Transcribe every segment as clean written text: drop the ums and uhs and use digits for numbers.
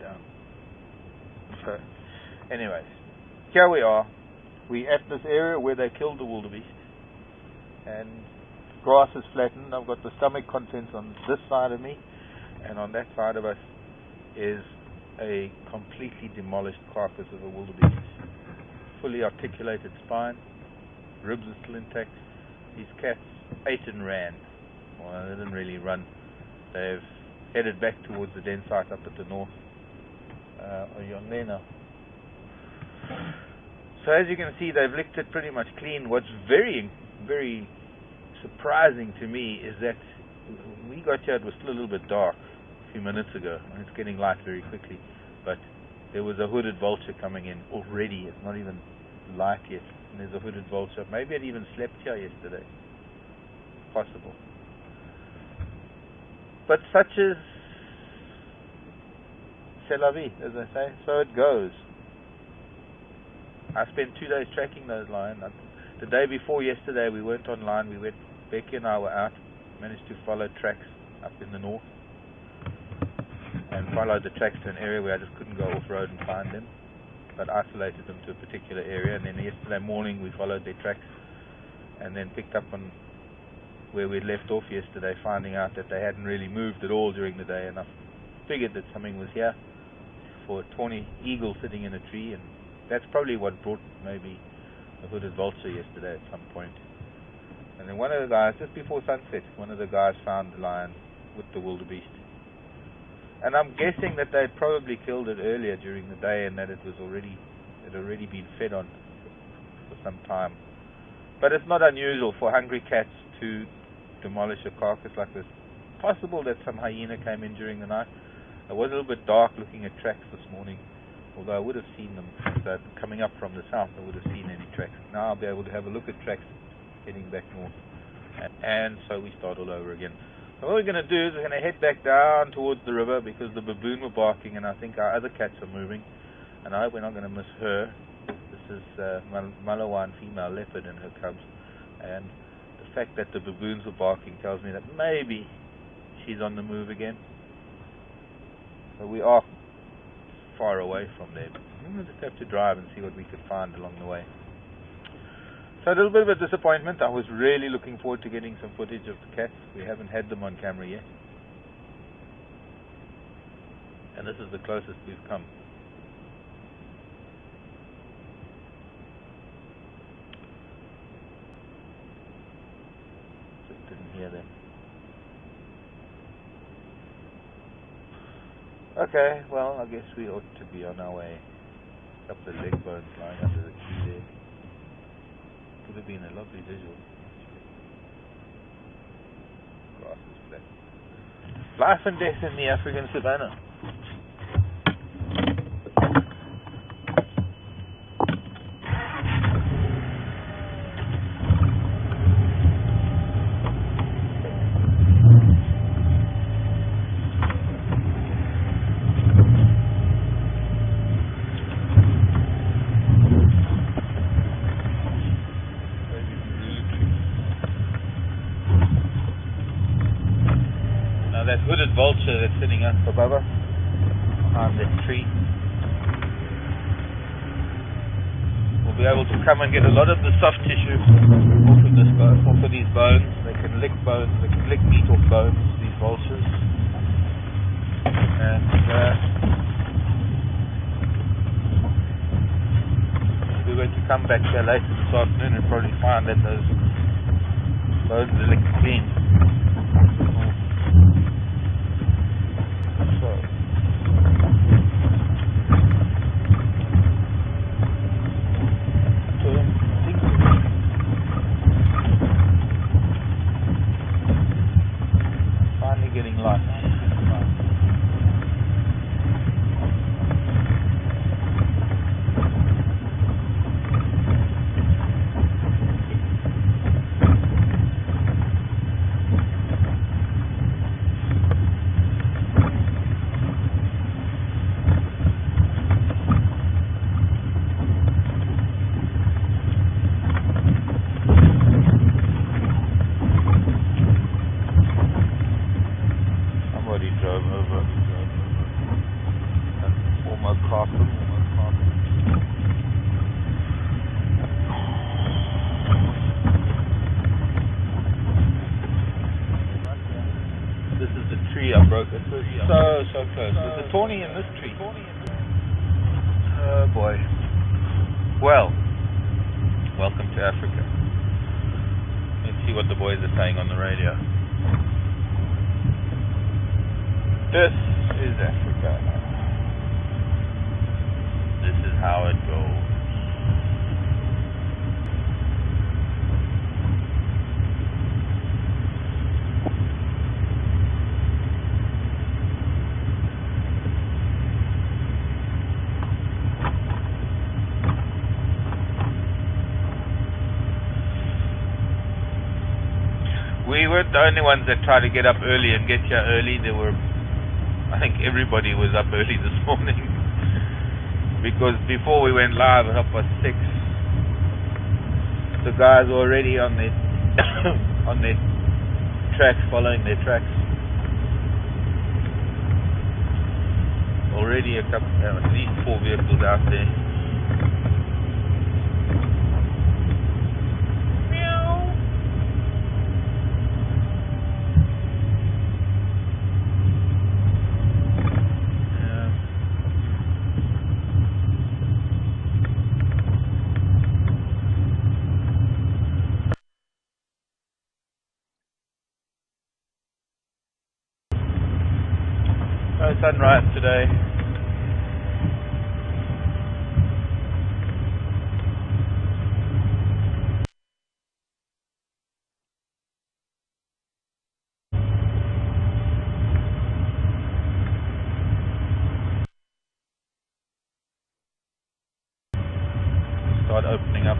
down. So, anyways, here we are. We at this area where they killed the wildebeest, and grass is flattened. I've got the stomach contents on this side of me, and on that side of us is a completely demolished carcass of a wildebeest. Fully articulated spine, ribs are still intact. These cats ate and ran. Well, they didn't really run. They've headed back towards the den site up at the north. Are you on there now? So as you can see, they've licked it pretty much clean. What's very, very surprising to me is that when we got here, it was still a little bit dark a few minutes ago, and it's getting light very quickly. But there was a hooded vulture coming in already. It's not even light yet, and there's a hooded vulture. Maybe it even slept here yesterday. Possible. But such is c'est la vie, as they say. So it goes. I spent 2 days tracking those lions. The day before yesterday, we weren't online. Becky and I were out, managed to follow tracks up in the north, and followed the tracks to an area where I just couldn't go off-road and find them, but isolated them to a particular area. And then yesterday morning, we followed their tracks, and then picked up on where we'd left off yesterday, finding out that they hadn't really moved at all during the day, and I figured that something was here for a tawny eagle sitting in a tree, and that's probably what brought maybe a hooded vulture yesterday at some point. And then one of the guys, just before sunset, one of the guys found the lion with the wildebeest. And I'm guessing that they'd probably killed it earlier during the day, and that it had already been fed on for some time. But it's not unusual for hungry cats to demolish a carcass like this. Possible that some hyena came in during the night. It was a little bit dark looking at tracks this morning, although I would have seen them. So coming up from the south, I would have seen any tracks. Now I'll be able to have a look at tracks heading back north. And so we start all over again. So what we're going to do is we're going to head back down towards the river, because the baboon were barking, and I think our other cats are moving, and I hope we're not going to miss her. This is Malawan female leopard and her cubs, and the fact that the baboons were barking tells me that maybe she's on the move again. So we are far away from there. We'll just have to drive and see what we could find along the way. So a little bit of a disappointment. I was really looking forward to getting some footage of the cats. We haven't had them on camera yet. And this is the closest we've come. Just didn't hear them. Okay, well, I guess we ought to be on our way. A couple of leg bones lying under the tree there. Could have been a lovely visual. Grass is flat. Life and death in the African savannah. That hooded vulture that's sitting up above us, behind that tree, will be able to come and get a lot of the soft tissue off of these bones. They can lick bones, they can lick meat off bones, these vultures. And we're going to come back here later this afternoon and probably find that those bones are licked clean. Getting light. broke. It was so close. There's a Thorny in this tree. Oh boy. Well, welcome to Africa. Let's see what the boys are saying on the radio. This is Africa. This is how it goes. We weren't the only ones that tried to get up early and get here early. I think everybody was up early this morning because before we went live at 6:30, the guys were already on their on their tracks, following their tracks. Already at least 4 vehicles out there. No sunrise today. Start opening up.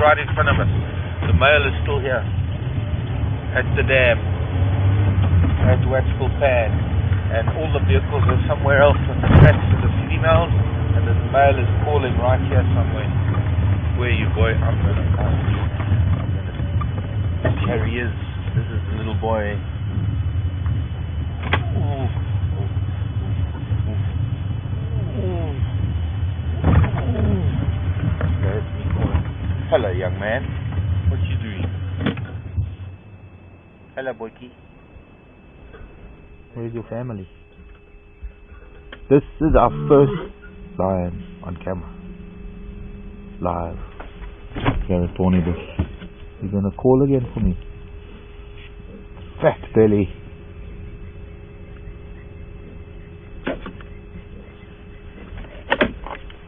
Right in front of us. The mail is still here at the dam at Watchful Pad, and all the vehicles are somewhere else on the tracks of the females, and the male is calling right here somewhere. Where are you, boy? I'm gonna find you. Here he is. This is the little boy. Ooh. That's me calling. Hello, young man. What you doing? Hello, boyki. Where's your family? This is our first lion on camera. Live. Here at Thornybush. You're gonna call again for me. Fat belly.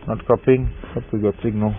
Not copying, but we got signal.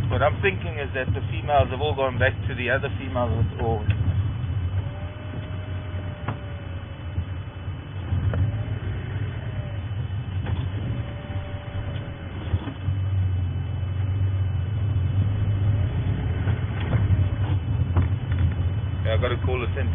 What I'm thinking is that the females have all gone back to the other females, or yeah, I got to call it in.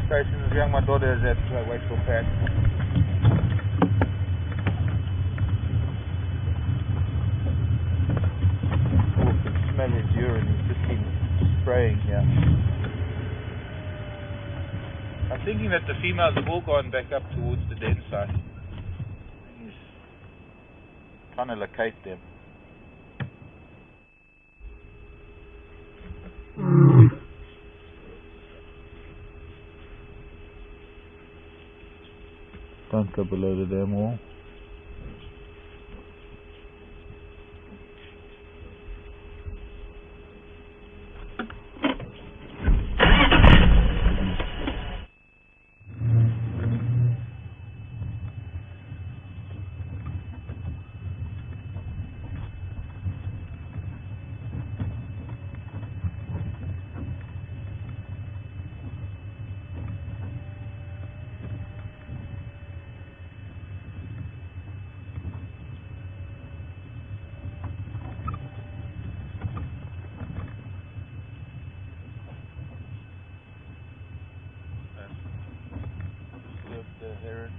Station is young. My daughter is at Wakeful Pad. Oh, I can smell his urine. He's just been spraying here. I'm thinking that the females have all gone back up towards the den site. He's trying to locate them. Don't go below the dam wall. The heron.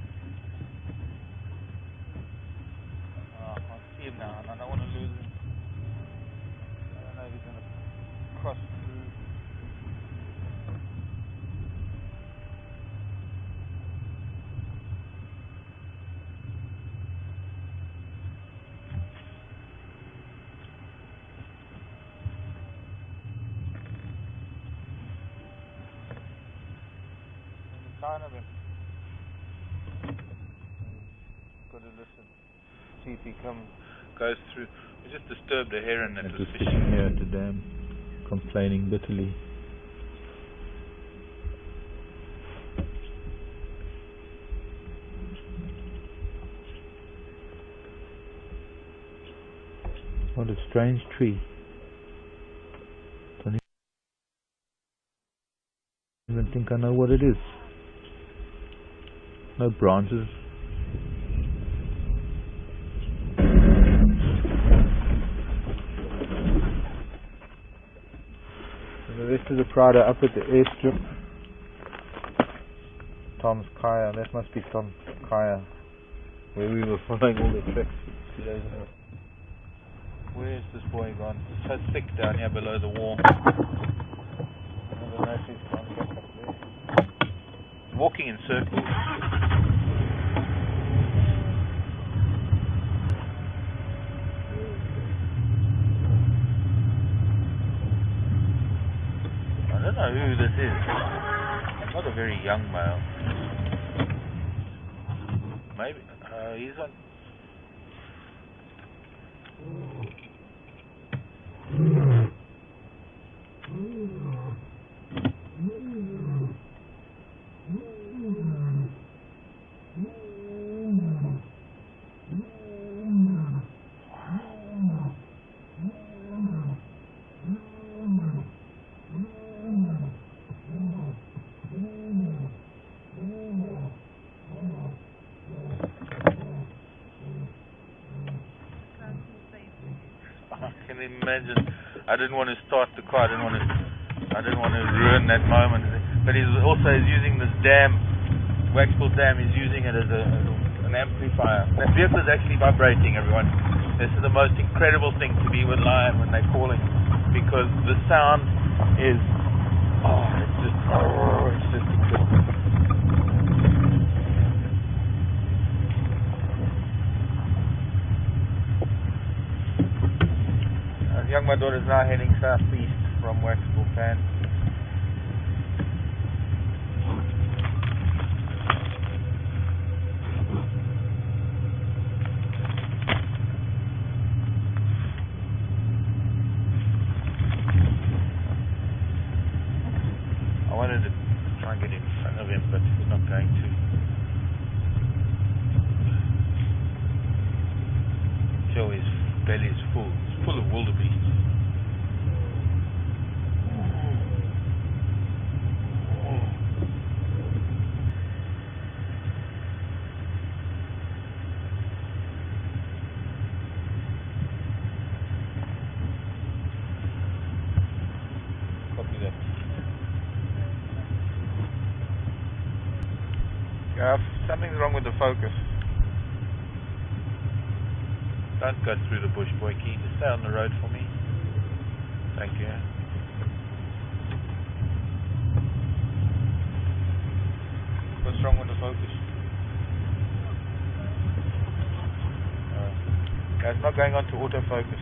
Oh, I can't see him now, and I don't want to lose him. I don't know if he's going to cross through. There's a sign of him. Got to listen, see if he goes through. We just disturbed a heron that was fishing here at the dam, complaining bitterly. What a strange tree. Don't even think I know what it is. No branches. The rest of the pride are up at the airstrip. Tom's Kaya, that must be Tom's Kaya, where we were following all the tracks 2 days ago. Where's this boy gone? It's so thick down here below the wall. I don't know if he's gone back up there. He's walking in circles. I don't know who this is. Not a very young male. Maybe he's on. I can imagine. I didn't want to start the car. I didn't want to ruin that moment. But he's using this dam, Waxpool dam. He's using it as an amplifier. That vehicle is actually vibrating, everyone. This is the most incredible thing to be with lion when they're calling, because the sound is it's just incredible. My daughter is now heading southeast from Waxpool Pan. I wanted to try and get in front of him, but we're not going to. Joe, his belly is full. It's full of wildebeest. Something's wrong with the focus. Don't go through the bush, boy. Can you just stay on the road for me? Thank you. What's wrong with the focus? It's not going on to autofocus.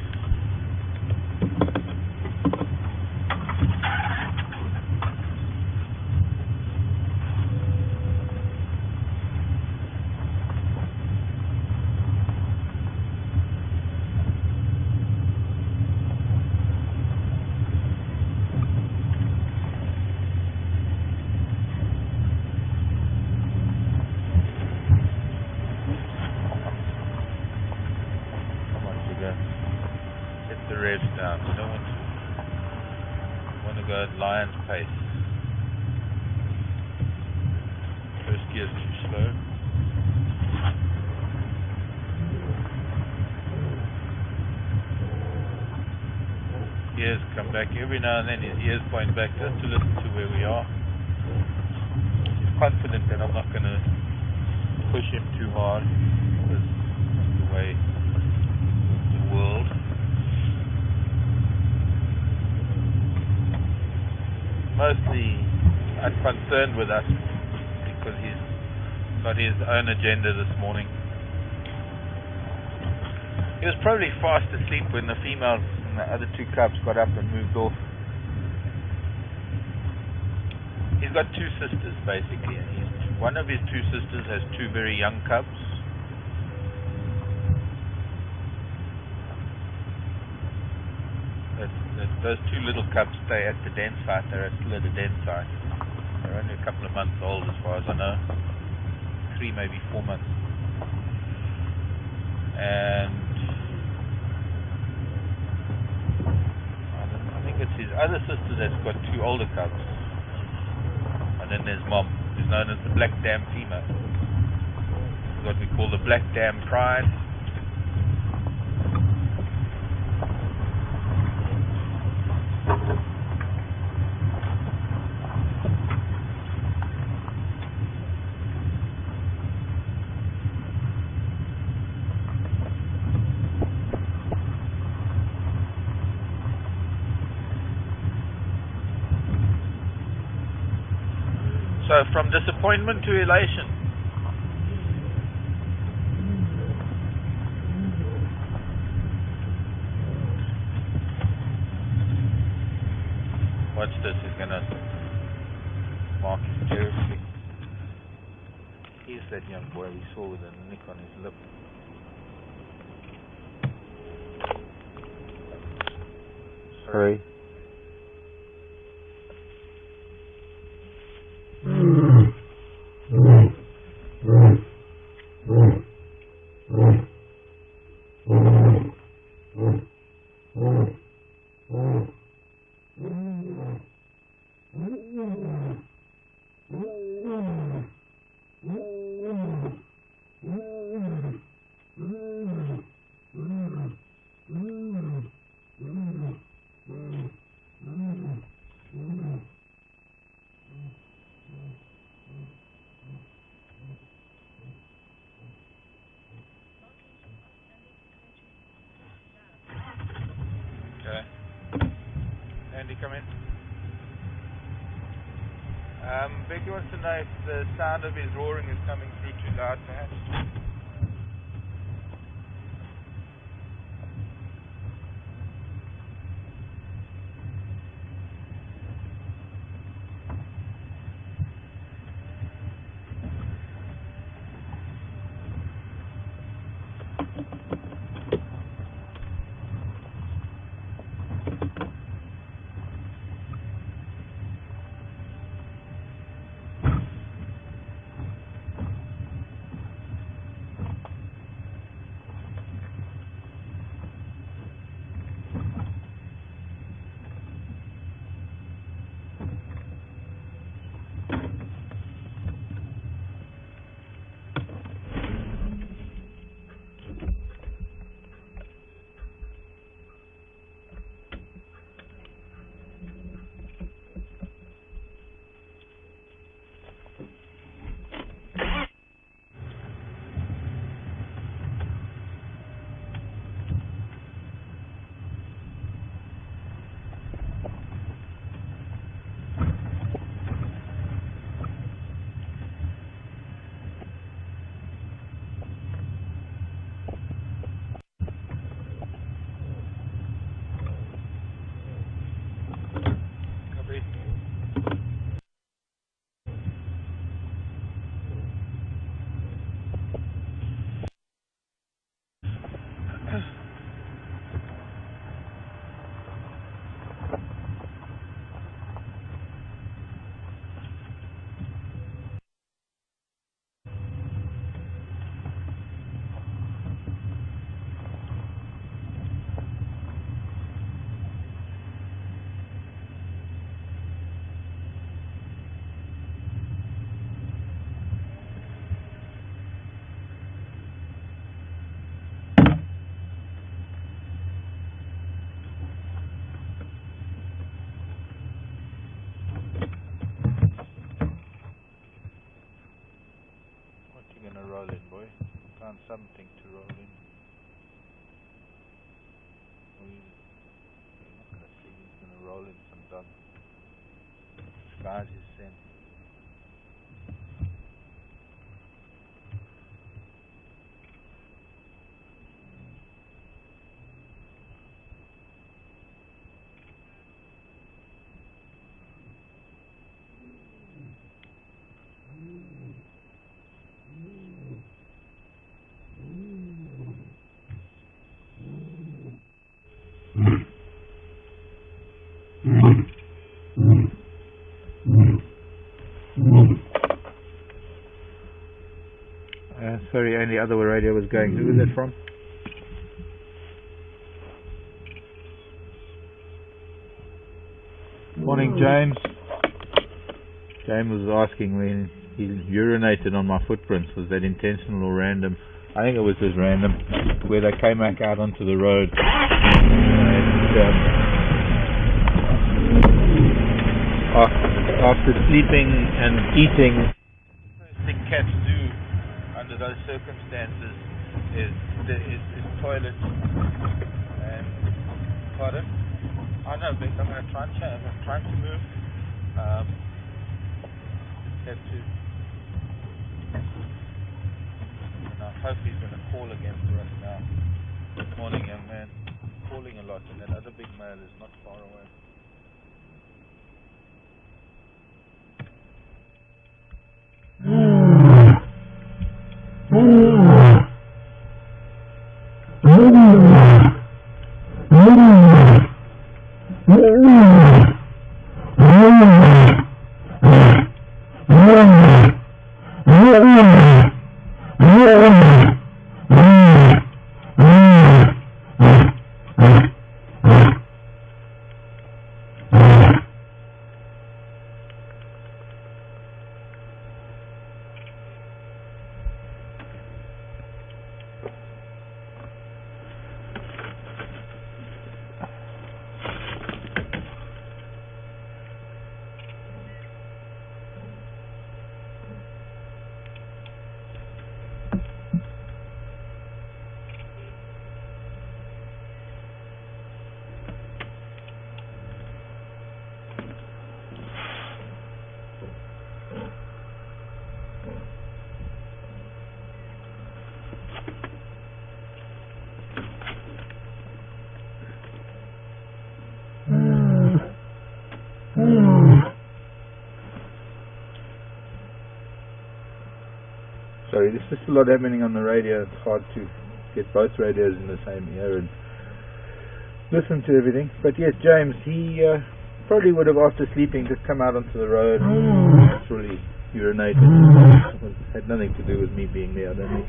Hit the revs down. You don't want to go at lion's pace. First gear's too slow. Ears come back every now and then. His ears point back just to listen to where we are. He's confident that I'm not going to push him too hard because that's the way of the world. Mostly unconcerned with us because he's got his own agenda this morning. He was probably fast asleep when the females and the other two cubs got up and moved off. He's got two sisters basically, and one of his two sisters has two very young cubs. Those two little cubs stay at the den site. They're still at the den site. They're only a couple of months old as far as I know. 3, maybe 4 months. And I think it's his other sister that's got two older cubs. And then there's Mom, who's known as the Black Dam female. It's what we call the Black Dam Pride. So from disappointment to elation. Watch this, he's going to mark his territory. Here's that young boy we saw with a nick on his lip. Sorry. Andy, come in. Becky wants to know if the sound of his roaring is coming through too loud, perhaps. Found something to roll in. He's not going to sleep, he's going to roll in some dog. Disguise his scent. Sorry, only other radio was going. Who was that from? Morning, James. James was asking when he urinated on my footprints. Was that intentional or random? I think it was just random. Where they came back out onto the road. And, after sleeping and eating, the first thing cats do under those circumstances is toilet. And pardon? I know, Vic, I'm going to try and change. I'm trying to move. Have to. And I hope he's going to call again for us now. Good morning, young man. Calling a lot, and that other big male is not far away. Sorry, there's just a lot happening on the radio. It's hard to get both radios in the same ear and listen to everything. But yes, James, he probably would have, after sleeping, just come out onto the road and naturally urinated. It had nothing to do with me being there, I don't think.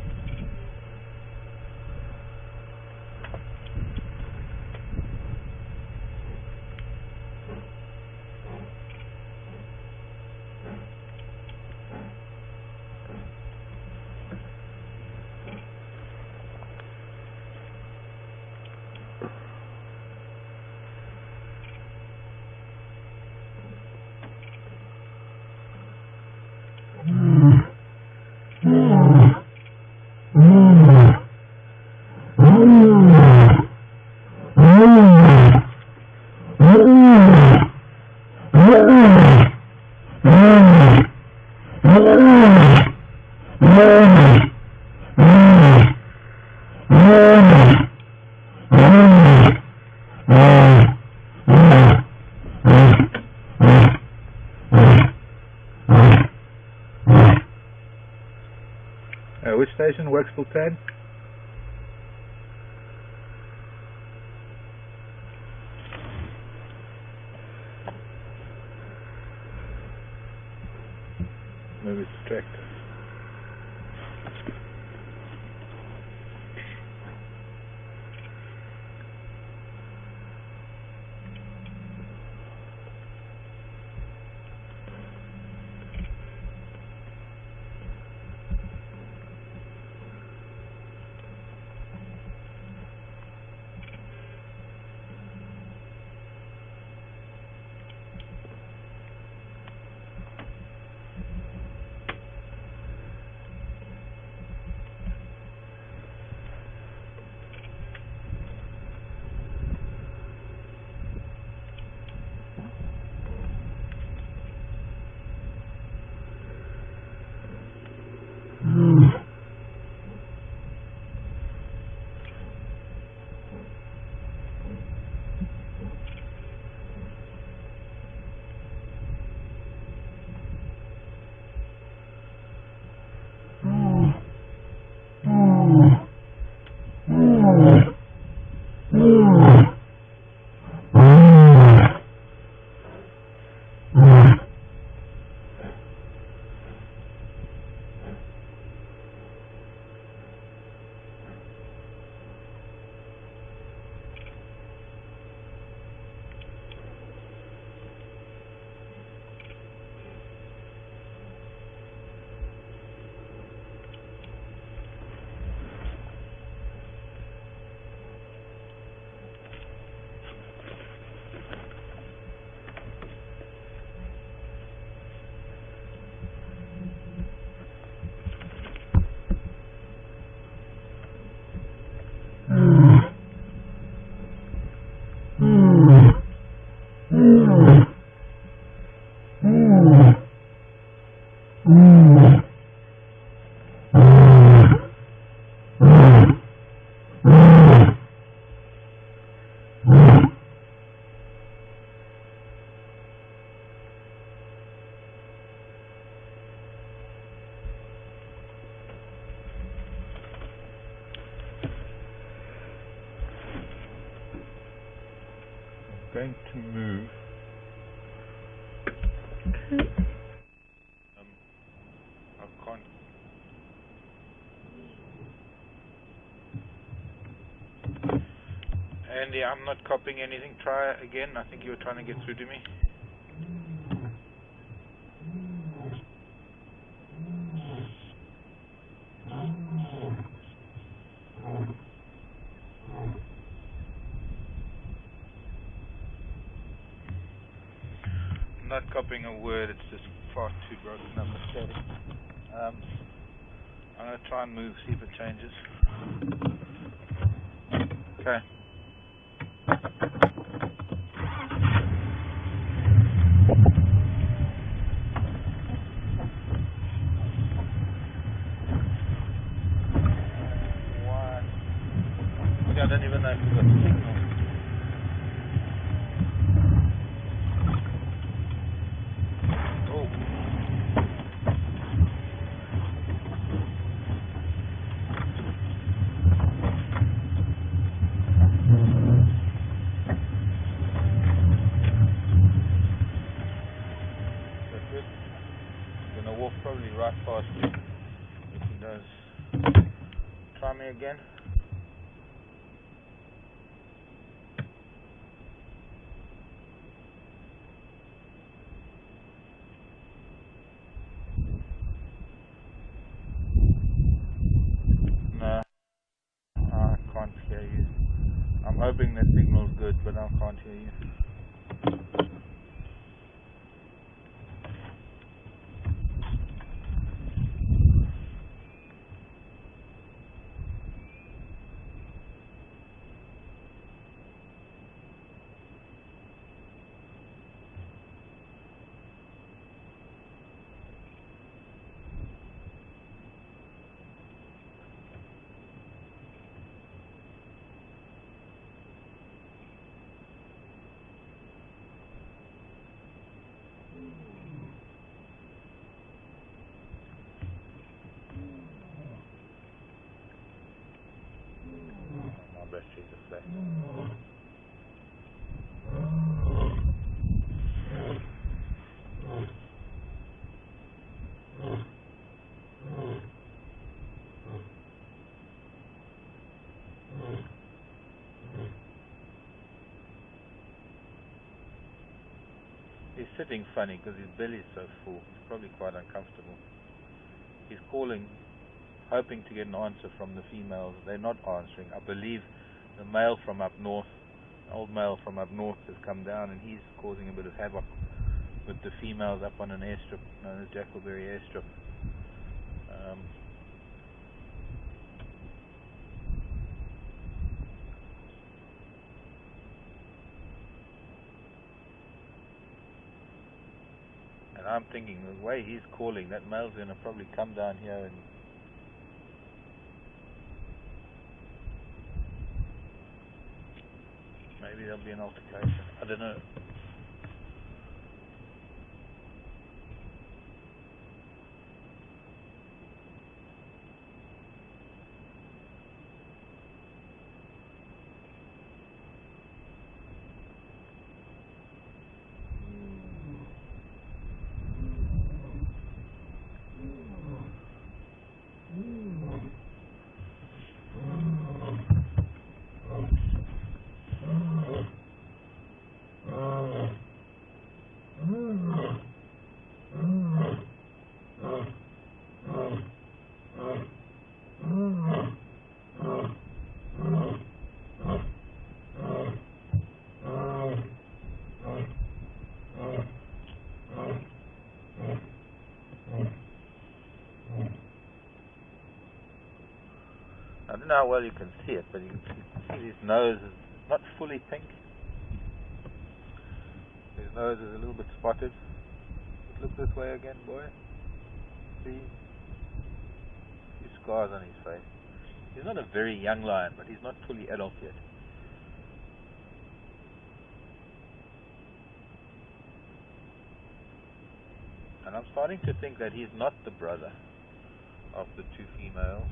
Which station? Worksville 10? Maybe it's tracked. going to move. I can't. Andy, I'm not copying anything. Try again. I think you were trying to get through to me. I'm not copying a word. It's just far too broken up and static. I'm going to try and move, see if it changes. Okay. I don't even know if we've got signal. Oh. That's good. I'm going to walk probably right past you if he does. Try me again. No, I can't hear you. I'm hoping the signal's good, but I can't hear you. My batteries are flat. He's sitting funny because his belly is so full. He's probably quite uncomfortable. He's calling, hoping to get an answer from the females. They're not answering. I believe the male from up north, the old male from up north, has come down and he's causing a bit of havoc with the females up on an airstrip known as Jackalberry Airstrip. And I'm thinking the way he's calling, that male's going to probably come down here and maybe there'll be an altercation. I don't know. I don't know how well you can see it, but you can see his nose is not fully pink. His nose is a little bit spotted. Just look this way again, boy. See? A few scars on his face. He's not a very young lion, but he's not fully adult yet. And I'm starting to think that he's not the brother of the two females.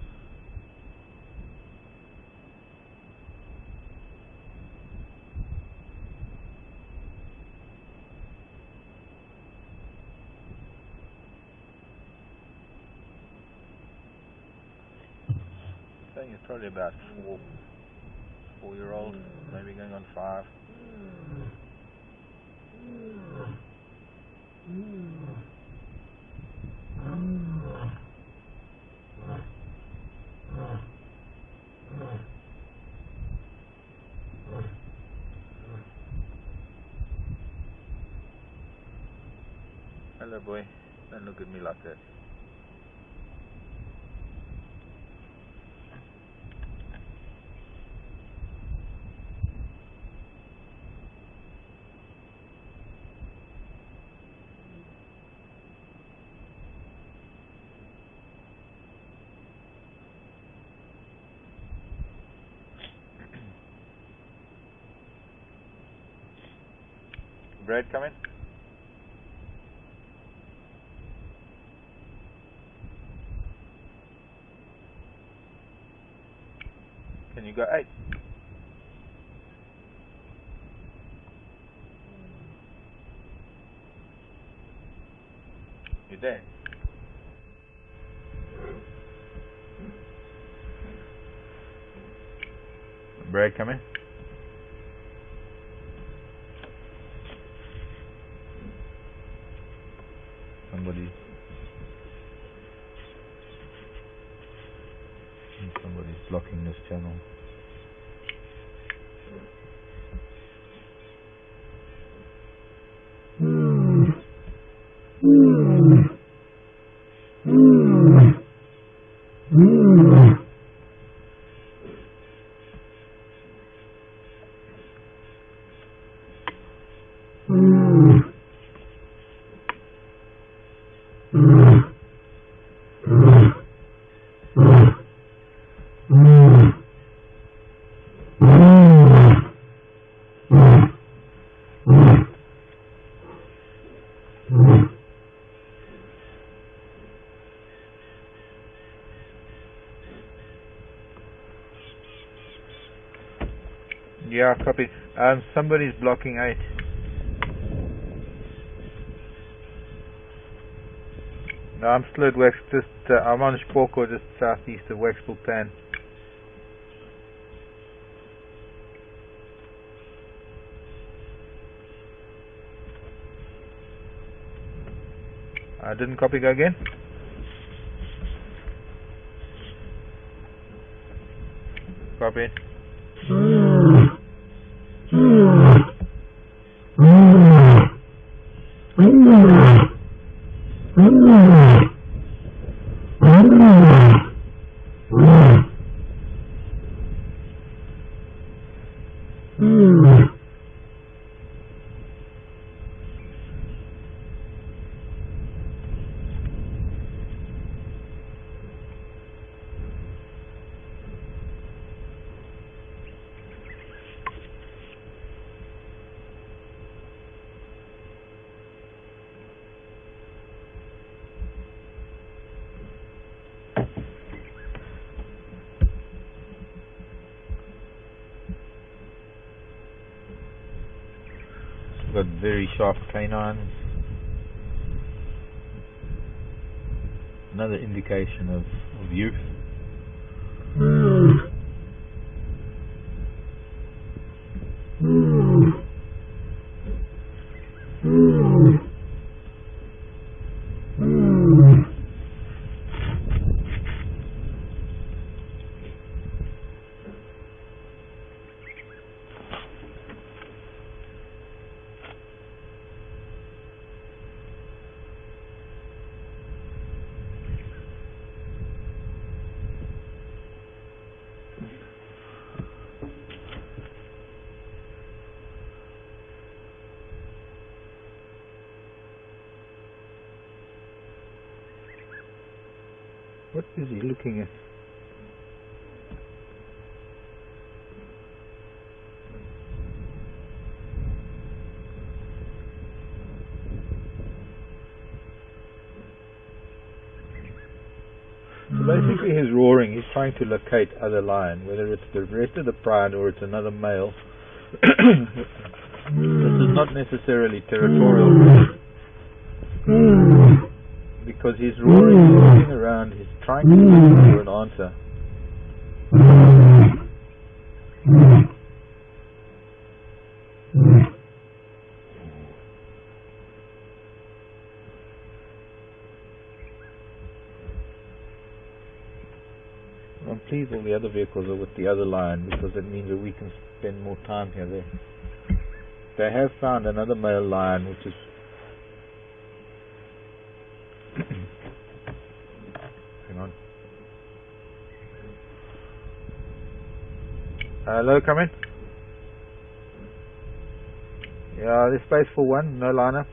think he's probably about 4-year-old, maybe going on 5. Hello boy, don't look at me like that. Brad, come in. Can you go 8? You're there. Brad, come in. Somebody's blocking this channel. Yeah, copy. Somebody's blocking 8. No, I'm still at Wex. I'm on Sporko, just southeast of Wexport Plan. I didn't copy. Go again. Copy. Got very sharp canines. Another indication of youth. What is he looking at? So basically his roaring, he's trying to locate other lion, whether it's the rest of the pride or it's another male. This is not necessarily territorial, because he's roaring, he's looking around, he's trying to look for an answer. I'm pleased all the other vehicles are with the other line, because it means that we can spend more time here. They have found another male lion, which is hang on. Hello, come in. Yeah, there's space for one, no lineup.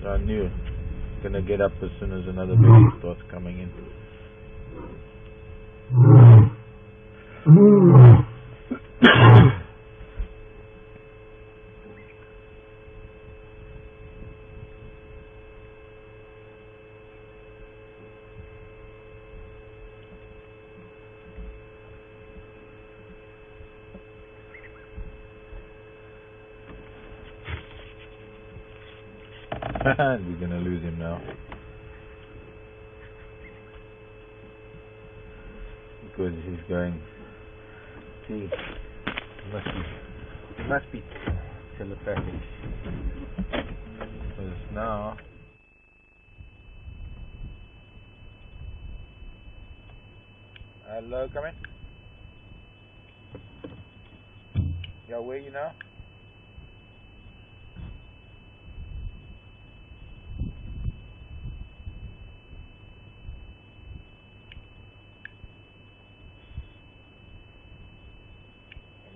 I knew it's gonna get up as soon as another baby starts coming in. And we're gonna lose him now, because he's going. He must be telepathic. Because now. Hello, come in. Yeah, where are you now?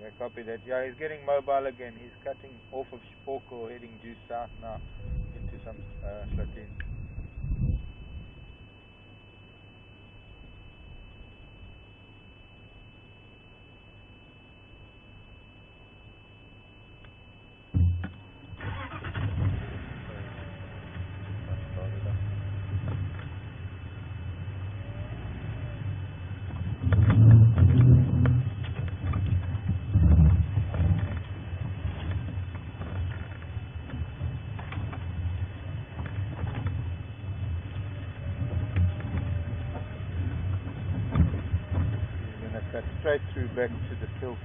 Okay, copy that. Yeah, he's getting mobile again. He's cutting off of Sporkle, heading due south now into some Slatin. Cut straight through back to the kill.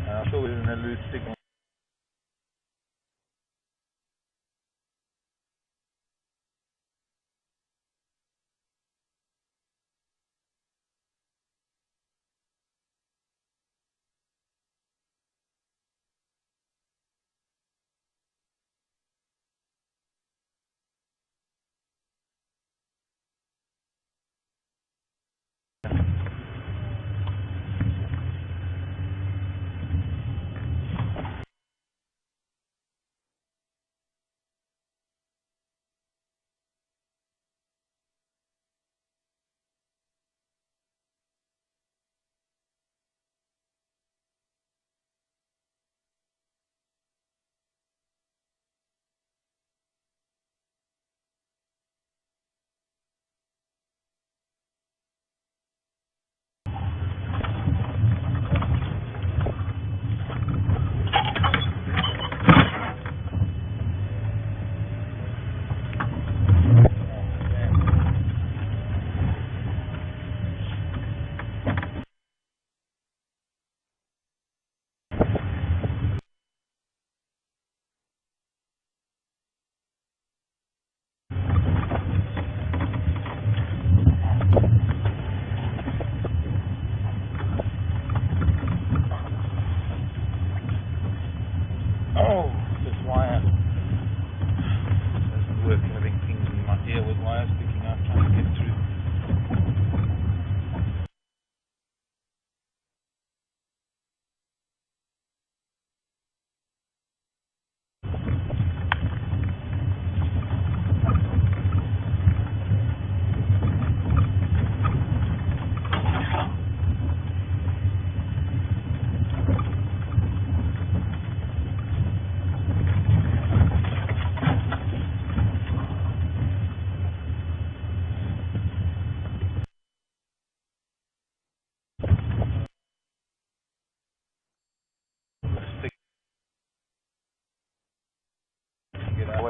I thought we were going to lose signal.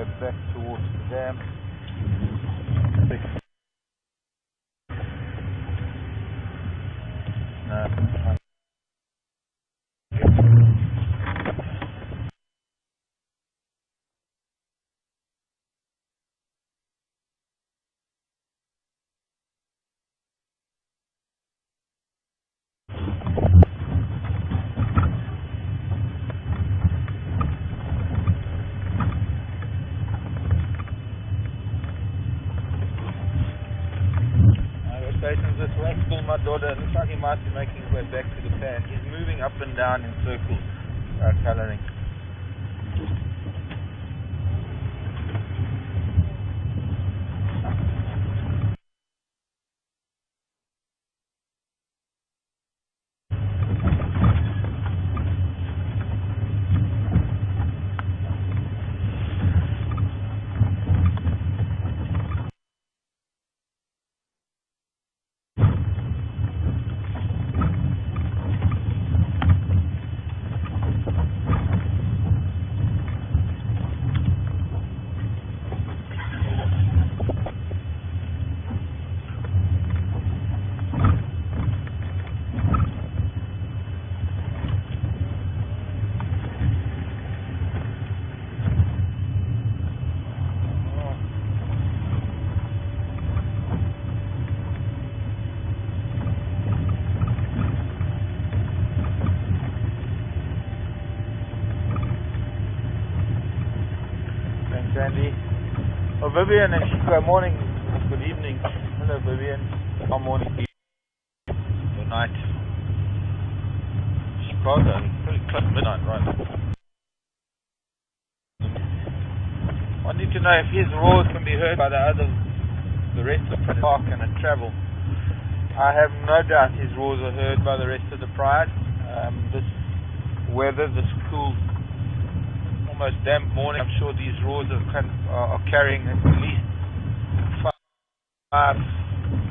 road back towards the dam. No. This rascal, my daughter, looks like he might be making his way back to the pan. He's moving up and down in circles, colouring. Sandy. Oh, Vivian and Chico, morning, good evening. Hello, Vivian. Good morning, good night. Chicago, pretty close to midnight, right? I need to know if his roars can be heard by the rest of the park and the travel. I have no doubt his roars are heard by the rest of the pride. This weather, this cool, almost damp morning, I'm sure these roars are carrying at least 5,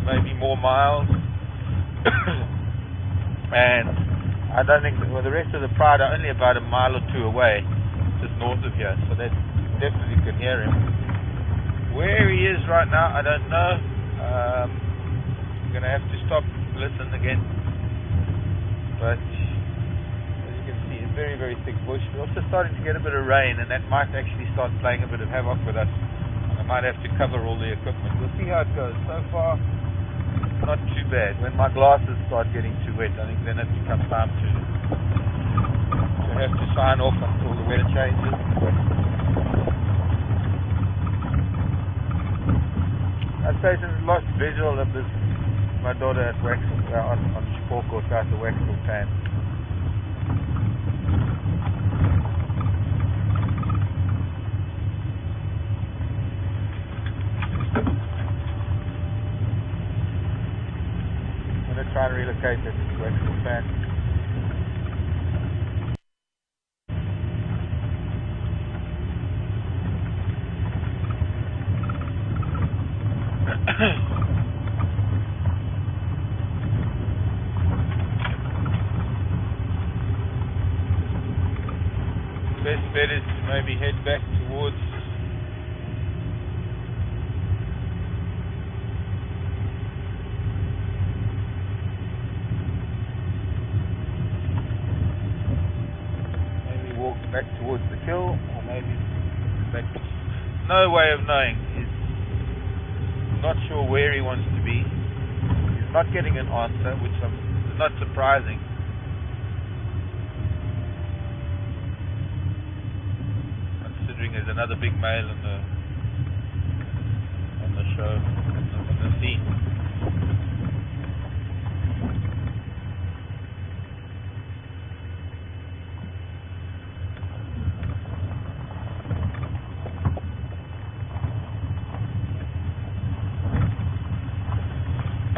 maybe more miles. And I don't think the rest of the pride are only about a mile or 2 away, just north of here, so that definitely can hear him. Where he is right now, I don't know. I'm going to have to stop, listen again. But very, very thick bush. We're also starting to get a bit of rain, and that might actually start playing a bit of havoc with us. I might have to cover all the equipment. We'll see how it goes. So far, not too bad. When my glasses start getting too wet, I think then it becomes time to have to sign off until the weather changes. I'd say since the last visual of this, my daughter at Waxel, on Shipoko, south of Waxel Pan. Try and relocate it to Waxel Pan. Best bet is to maybe head back towards the kill, or maybe back. No way of knowing. He's not sure where he wants to be. He's not getting an answer, which is not surprising. Considering there's another big male on the show, on the scene.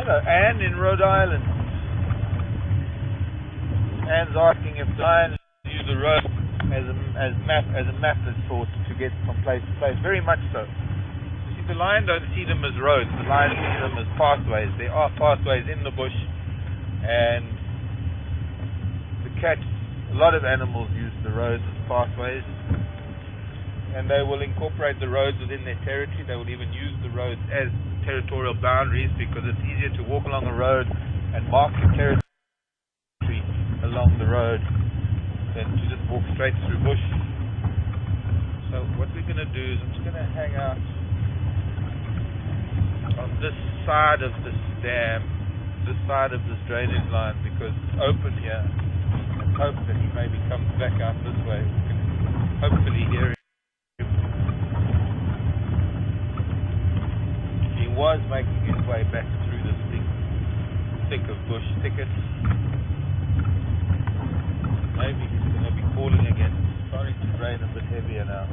Anne in Rhode Island. Anne's asking if the lions use the road as a map of sorts to get from place to place. Very much so. You see, the lion don't see them as roads. The lion sees them as pathways. There are pathways in the bush, and the cats, a lot of animals use the roads as pathways. and they will incorporate the roads within their territory. They will even use the roads as territorial boundaries because it's easier to walk along a road and mark the territory along the road than to just walk straight through bush. So what we're going to do is I'm just going to hang out on this side of this dam, this side of this drainage line, because it's open here, and hope that he maybe comes back out this way. We can hopefully hear him. He was making his way back through this thick of bush thickets. Maybe he's going to be calling again. It's starting to rain a bit heavier now.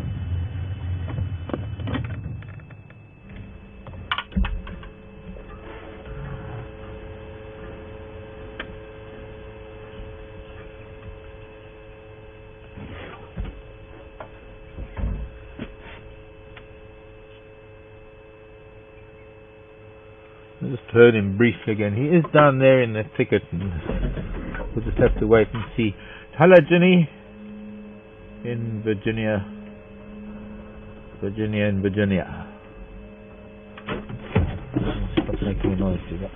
I just heard him briefly again. He is down there in the thicket, and we'll just have to wait and see. Hello, Ginny. In Virginia. Virginia. Stop making a noise, do that.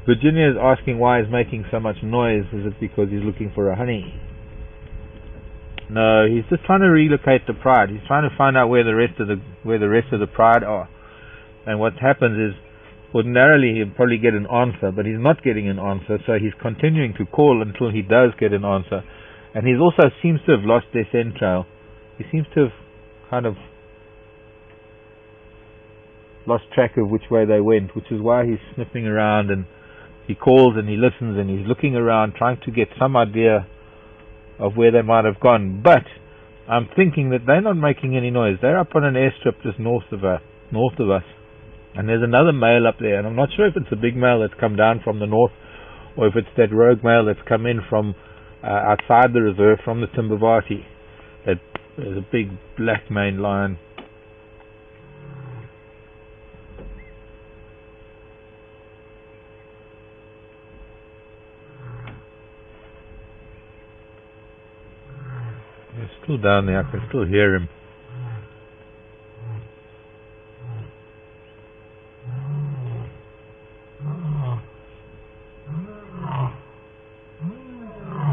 Virginia is asking why he's making so much noise. Is it because he's looking for a honey? No, he's just trying to relocate the pride. He's trying to find out where the rest of the pride are. And what happens is, ordinarily he'll probably get an answer, but he's not getting an answer, so he's continuing to call until he does get an answer. And he also seems to have lost their scent trail. He seems to have kind of lost track of which way they went, which is why he's sniffing around, and he calls and he listens and he's looking around trying to get some idea of where they might have gone. But I'm thinking that they're not making any noise. They're up on an airstrip just north of us. And there's another male up there, and I'm not sure if it's a big male that's come down from the north or if it's that rogue male that's come in from outside the reserve from the Timbavati. There's a big black maned lion. He's still down there. I can still hear him.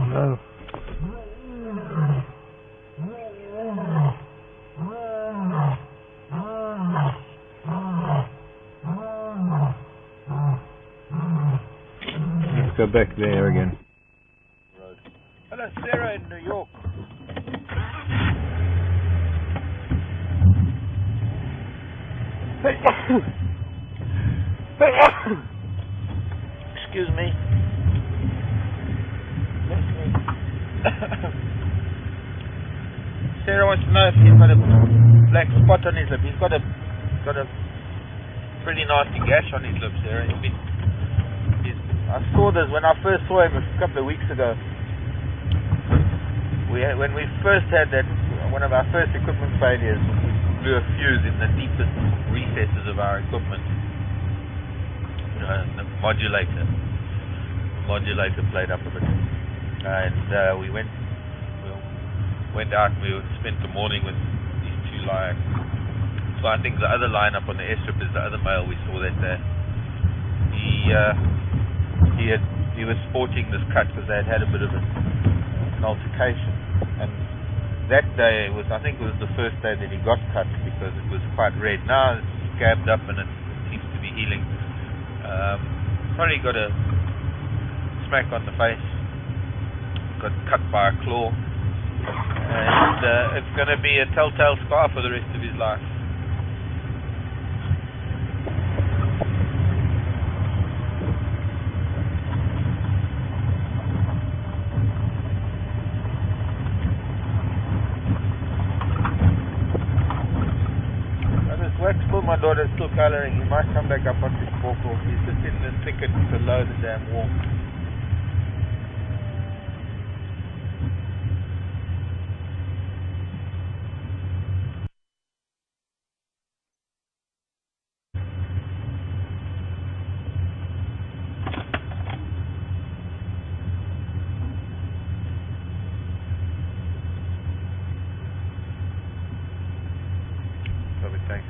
No. Let's go back there again. Hello, Sarah in New York. Excuse me. Sarah wants to know if he's got a black spot on his lip. He's got a pretty nasty gash on his lip, Sarah. I saw this when I first saw him a couple of weeks ago. When we first had that, one of our first equipment failures, we blew a fuse in the deepest recesses of our equipment. The modulator played up a bit, and we went out and we spent the morning with these two lions. So I think the other lion up on the airstrip is the other male we saw that day. He was sporting this cut because they had a bit of an altercation, and that day I think it was the first day that he got cut because it was quite red. Now it's scabbed up and it seems to be healing. Probably got a smack on the face, got cut by a claw, and it's going to be a telltale scar for the rest of his life. My daughter's still colouring. He might come back up on his forecourt. He's just in the thicket below the damn wall. Thanks.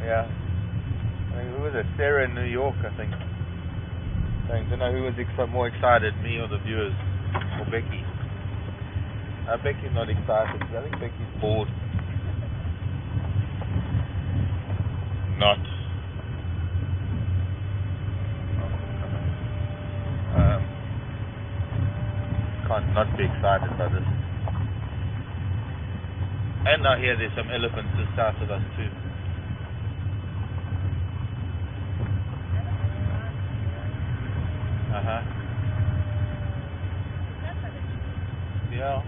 Yeah. I mean, who was it? Sarah in New York, I think. I don't know who was more excited, me or the viewers, or Becky. Becky's not excited. I think Becky's bored. Not. Can't not be excited by this. And I hear there's some elephants just south of us too. Yeah.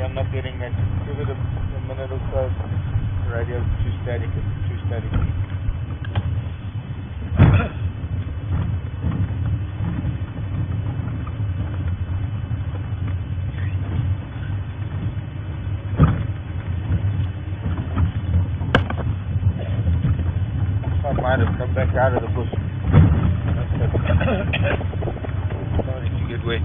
I'm not getting that. Give it a minute or so. The radio's too static. It's too static. I might have come back out of the bush. Starting to get wet.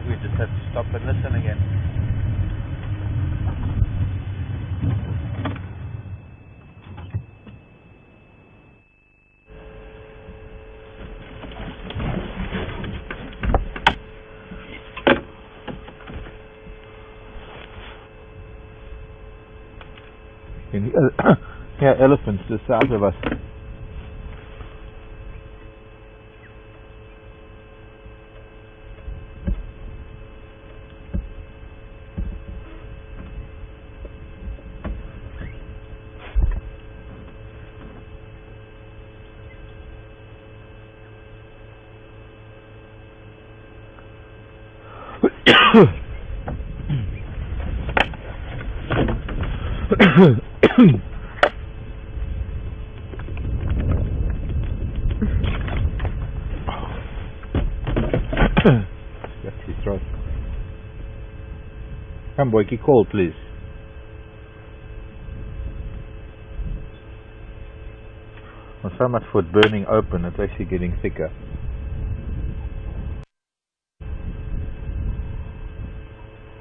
We just have to stop and listen again. Yeah, elephants just south of us. That's his throat. Come, boy, keep cold, please. Well, so much for it burning open, it's actually getting thicker.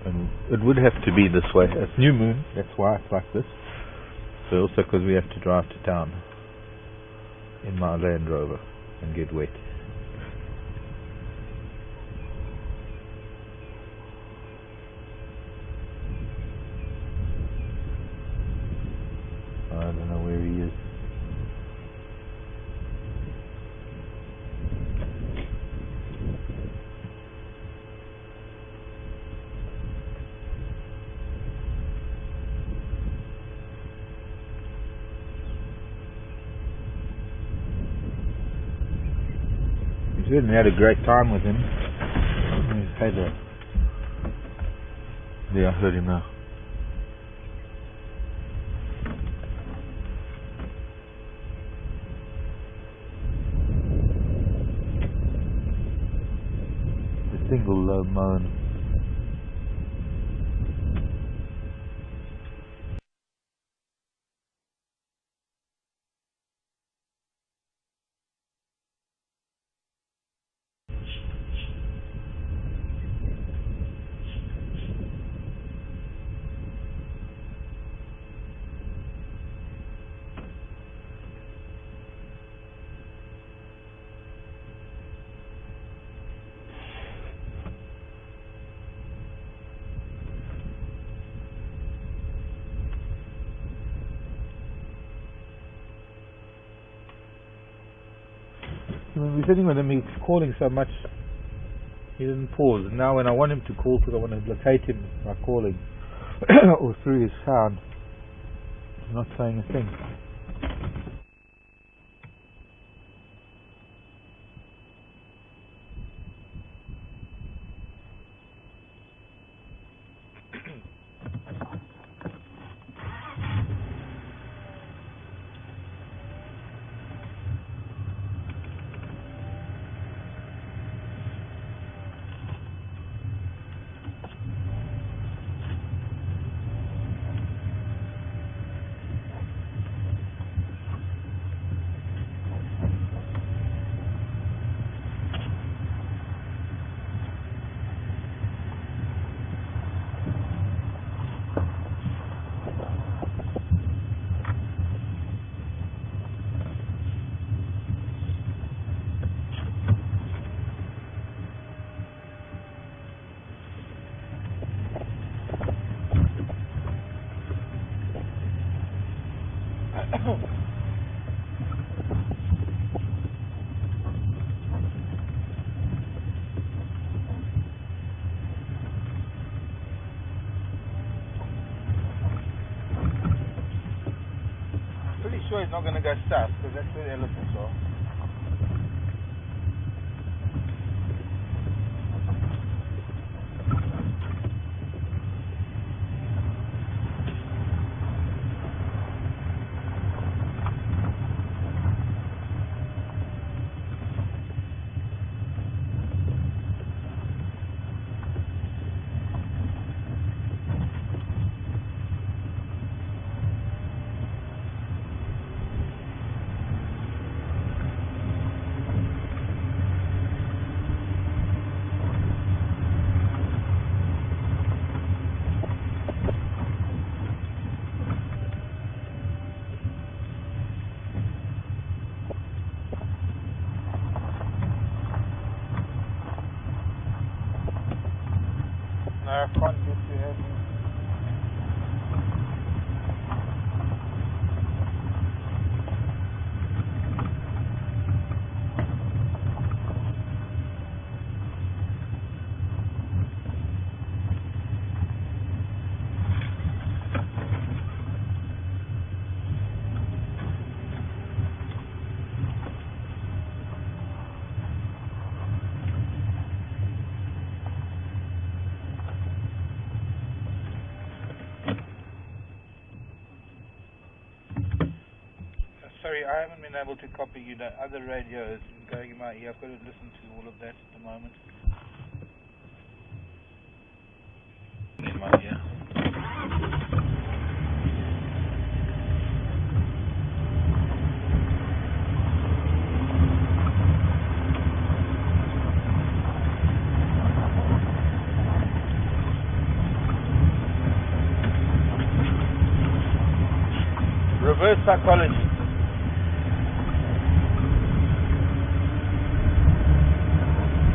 And it would have to be this way. It's new moon, that's why it's like this. So also because we have to drive to town in my Land Rover and get wet. I don't know where he is. good, and we had a great time with him. Hey there. Yeah, I heard him now. The single low moan. When we're sitting with him, he's calling so much, he didn't pause. And now when I want him to call, because I want to locate him by calling, or through his sound, he's not saying a thing. Pretty sure he's not going to go south, because that's where the elephants are. No, I can't get to him. Sorry, I haven't been able to copy you. The other radio is going in my ear. I've got to listen to all of that at the moment. In my ear. Reverse psychology.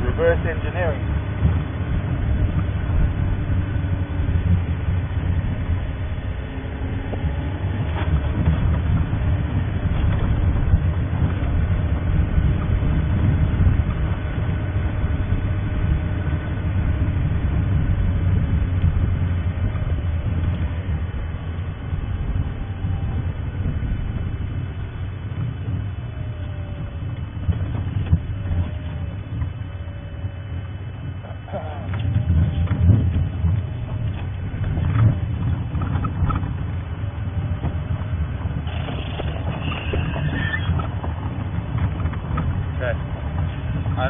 Reverse engineering.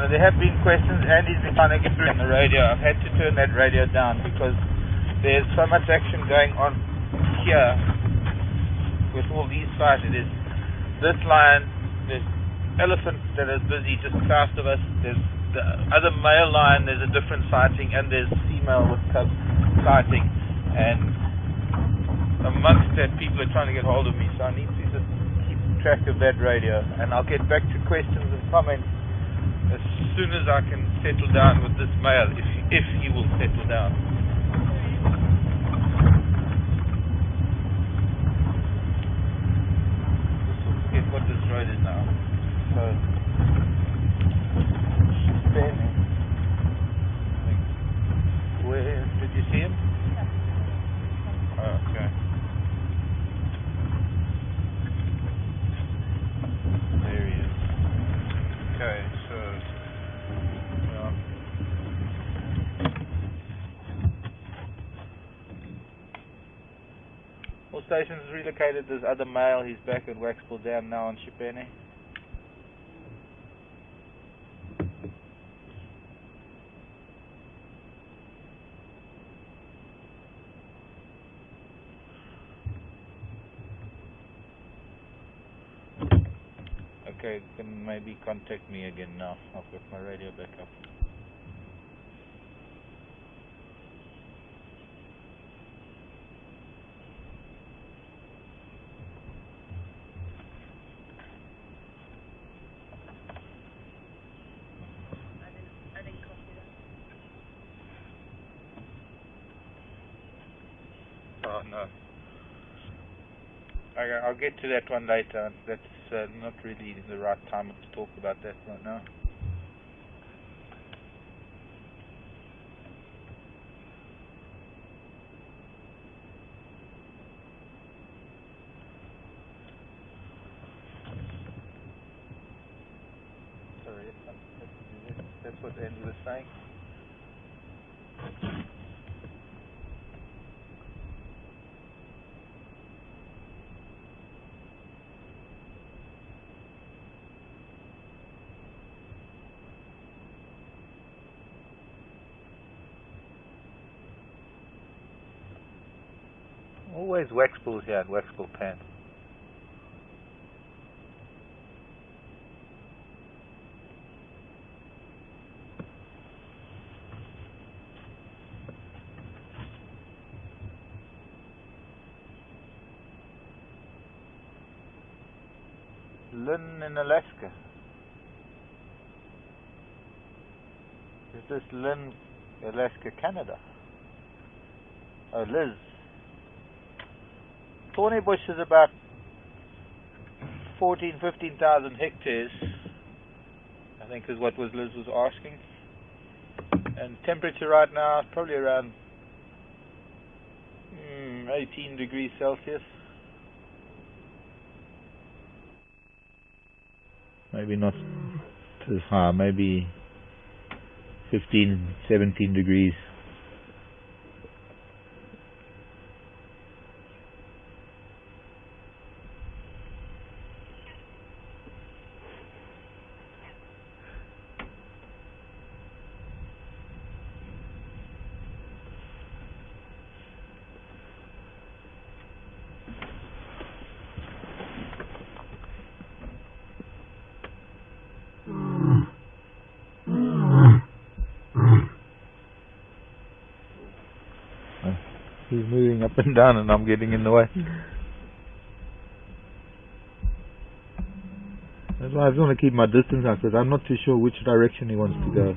know, there have been questions. Andy's been trying to get through on the radio. I've had to turn that radio down because there's so much action going on here with all these sites. It is this line, there's elephant that is busy just south of us, there's the other male line, there's a different sighting, and there's female with cub sighting, and amongst that people are trying to get hold of me, so I need to just keep track of that radio, and I'll get back to questions and comments as soon as I can settle down with this male, if he will settle down. Forget what this road is now. So, where did you see him? Oh, okay. There he is. Okay, so yeah. All stations relocated. This other male, he's back at Waxpool Dam now on Shipene. Okay, you can maybe contact me again now. I've got my radio back up. I didn't copy that. Oh no. I'll get to that one later. That's not really the right time to talk about that right now. Sorry, that's what Andy was saying. Always Waxpools here at Waxpool Pan. Lynn in Alaska. Is this Lynn, Alaska, Canada? Oh, Liz. Thornybush is about 15,000 hectares, I think is what Liz was asking. And temperature right now is probably around 18 degrees Celsius. Maybe not as high, maybe 15, 17 degrees. He's moving up and down and I'm getting in the way. That's why I just want to keep my distance out, because I'm not too sure which direction he wants to go.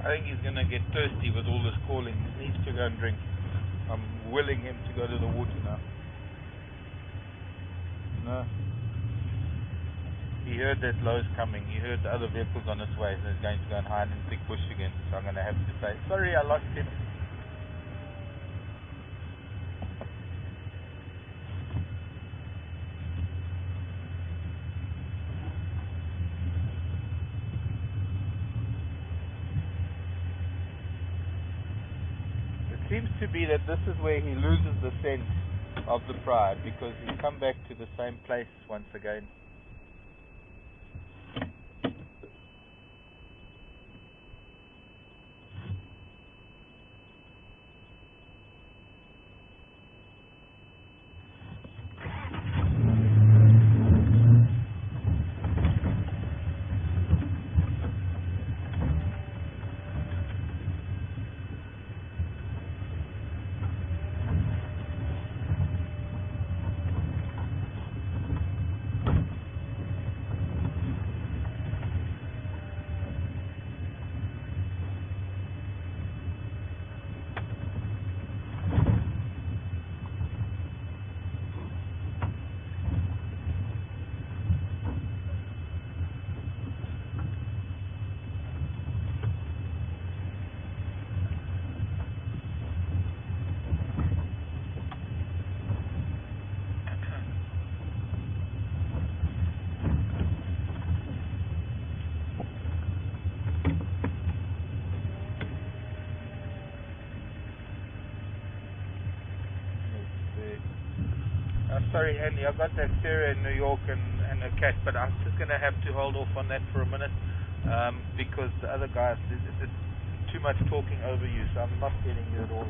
I think he's going to get thirsty with all this calling. He needs to go and drink. I'm willing him to go to the water now. No. He heard that Lowe's coming. He heard the other vehicles on its way, so he's going to go and hide in the thick bush again. So I'm going to have to say, sorry, I lost him. It seems to be that this is where he loses the scent of the pride, because he's come back to the same place once again. Sorry, Andy, I've got that Sarah in New York and a cat, but I'm just going to have to hold off on that for a minute because the other guys, it's too much talking over you, so I'm not getting you at all.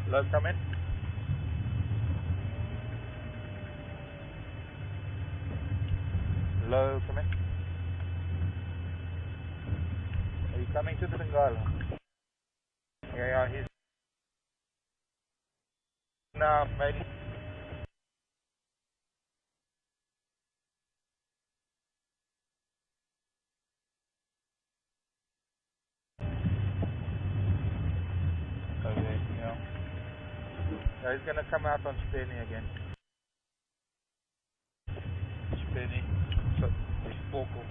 Hello, come in. Hello, come in. Are you coming to the Bengala? Yeah, he's now, maybe. Okay, yeah. Yeah, he's gonna come out on Spenny again. Spenny. So, he's vocal.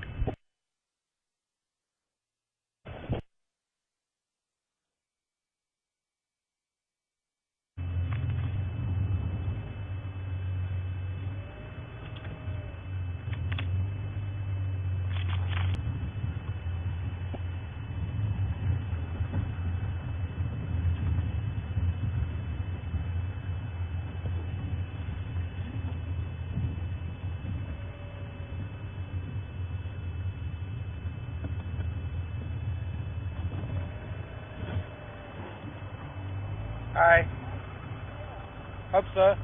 Hi. Hope so.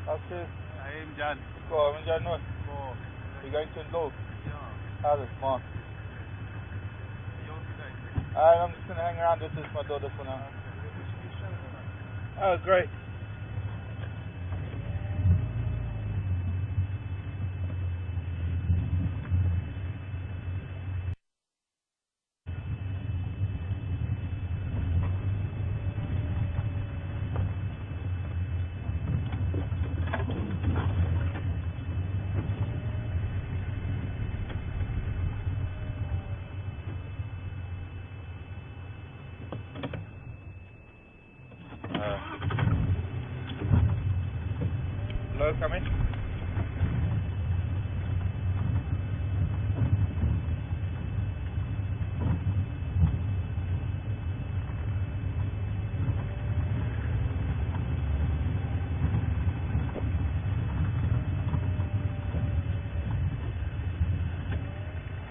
Okay. I'm John. Go, I'm John. Oh, You're going to Low. yeah. How is Mark? You're today. I'm just going to hang around. This is my daughter for now. Oh, great. come in.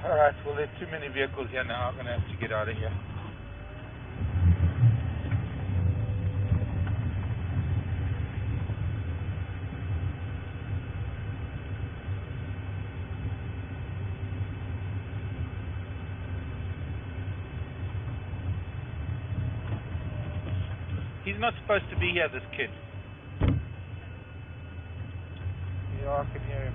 Alright, well there's too many vehicles here now. I'm going to have to get out of here. He's not supposed to be here, this kid. Yeah, I can hear him.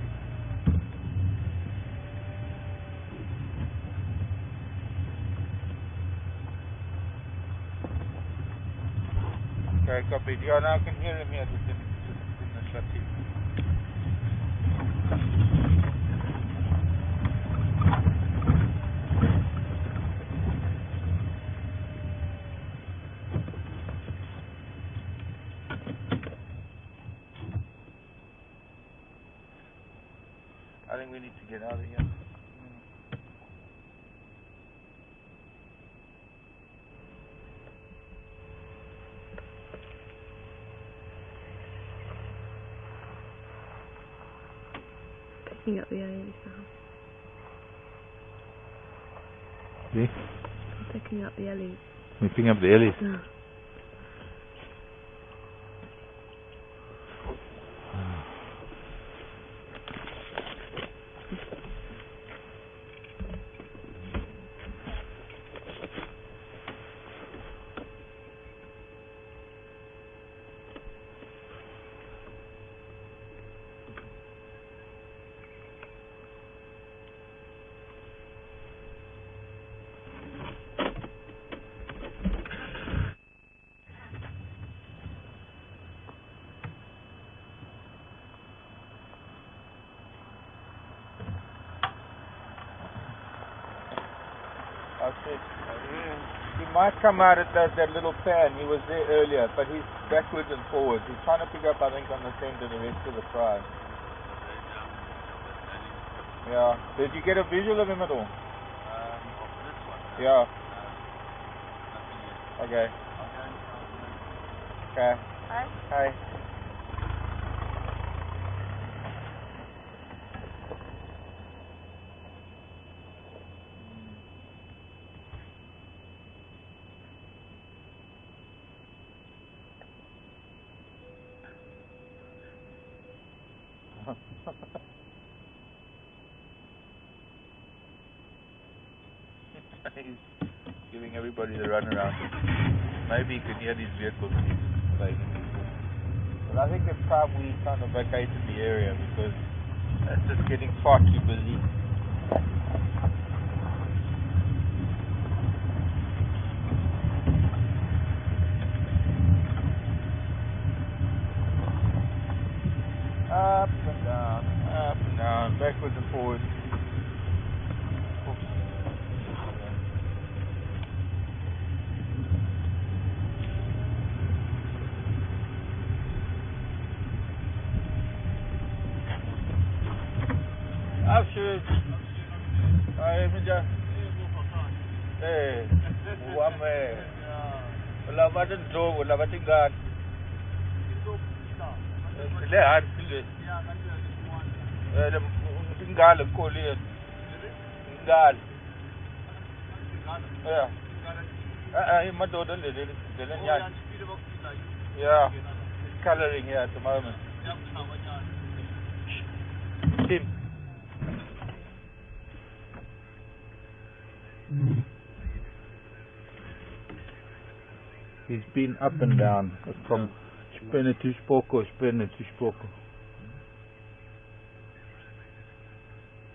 Okay, copy. Yeah, now I can hear him here, just in the chassis. I think we need to get out of here. Picking up the aliens now. See? I'm picking up the aliens. We're picking up the Ellis. He might come out at that little pan. He was there earlier, but he's backwards and forwards. He's trying to pick up, I think, on the scent of the rest of the crowd. Yeah. Did you get a visual of him at all? This one. Yeah. Nothing Okay. yet. Okay. Hi. Hi. He's giving everybody the runaround. Maybe you can hear these vehicles playing. But I think it's time we kind of vacated the area because it's just getting far too busy. Up and down, backwards and forwards. Absolutely. Wala ba din do, wala ba tinggal. Lehan sila. Tinggal ko liyan. Tinggal. Yeah. Madodo dilan yan. Yeah. It's coloring here at the moment. Tim. He's been up and down from spinner to spoko.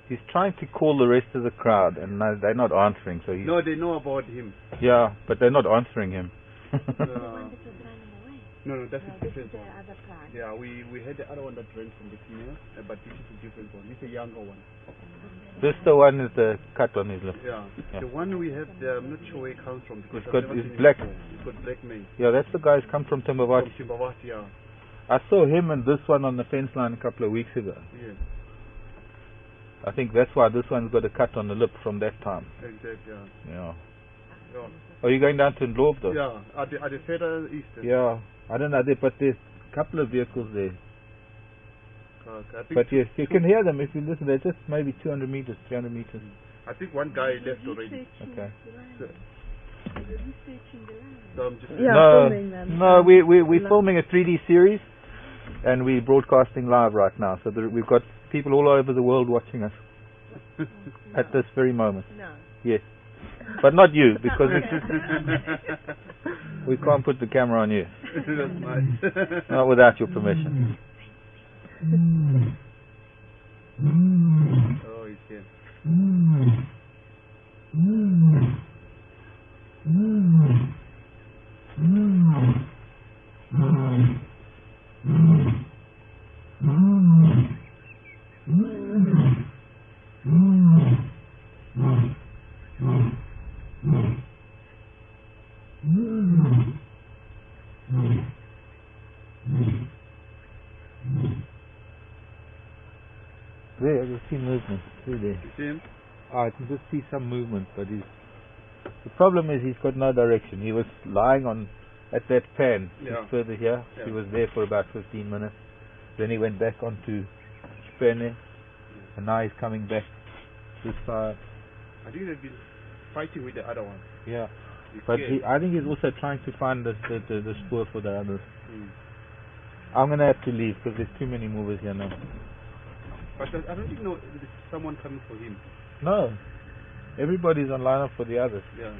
He's trying to call the rest of the crowd and they're not answering. So he's... No, they know about him. Yeah, but they're not answering him. No, that's a different the one. other plan. Yeah, we had the other one that ran from the female, but this is a different one. This is a younger one. This the one with the cut on his lip. Yeah. The one we have there, I'm not sure where it comes from. It's black. It's got black mane. Yeah, that's the guys come from Thornybush. From Thornybush, yeah. I saw him and this one on the fence line a couple of weeks ago. Yes. I think that's why this one's got a cut on the lip from that time. Exactly. Yeah. Yeah. Are you going down to Ndlovu though? Yeah. At the further east. Yeah. I don't know, but there's a couple of vehicles there. Okay. I think But yes, you can hear them if you listen. They're just maybe 200 meters, 300 meters. I think one guy left already. Okay. So I'm just Filming them. No, we're filming a 3D series, and we're broadcasting live right now. So we've got people all over the world watching us at this very moment. No. Yes, but not you, because we can't put the camera on you. That's nice. Not without your permission. Oh, he's here. There, I can see movement through there. You see him? I can just see some movement, but the problem is he's got no direction. He was lying at that pan just further here. Yeah. He was there for about 15 minutes. Then he went back onto Sperne, and now he's coming back this side. I think they've been fighting with the other one. Yeah, He's but scared. I think he's also trying to find the spoor for the others. Mm. I'm gonna have to leave because there's too many movers here now. But I don't think there's someone coming for him. No, everybody's on line up for the others. Yeah.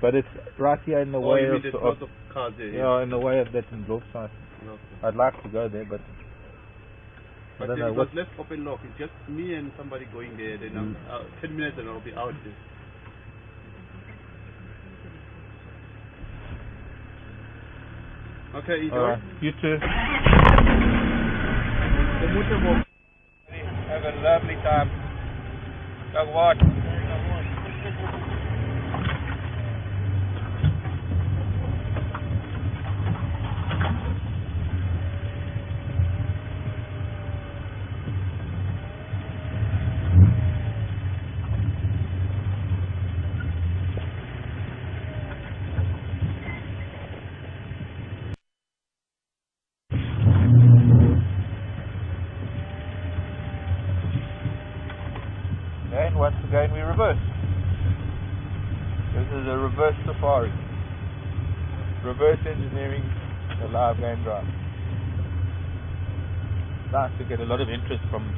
But it's right here in the way you mean of there's lots of cars there? yeah, in the way of that Ndlovu side. Okay. I'd like to go there, but I But don't then know it what. was left open lock. It's just me and somebody going there. Then 10 minutes and I'll be out there. Okay, enjoy. Alright, you too. Have a lovely time. Go watch. And once again we reverse. This is a reverse safari. Reverse engineering the live game drive. Nice to get a lot of interest from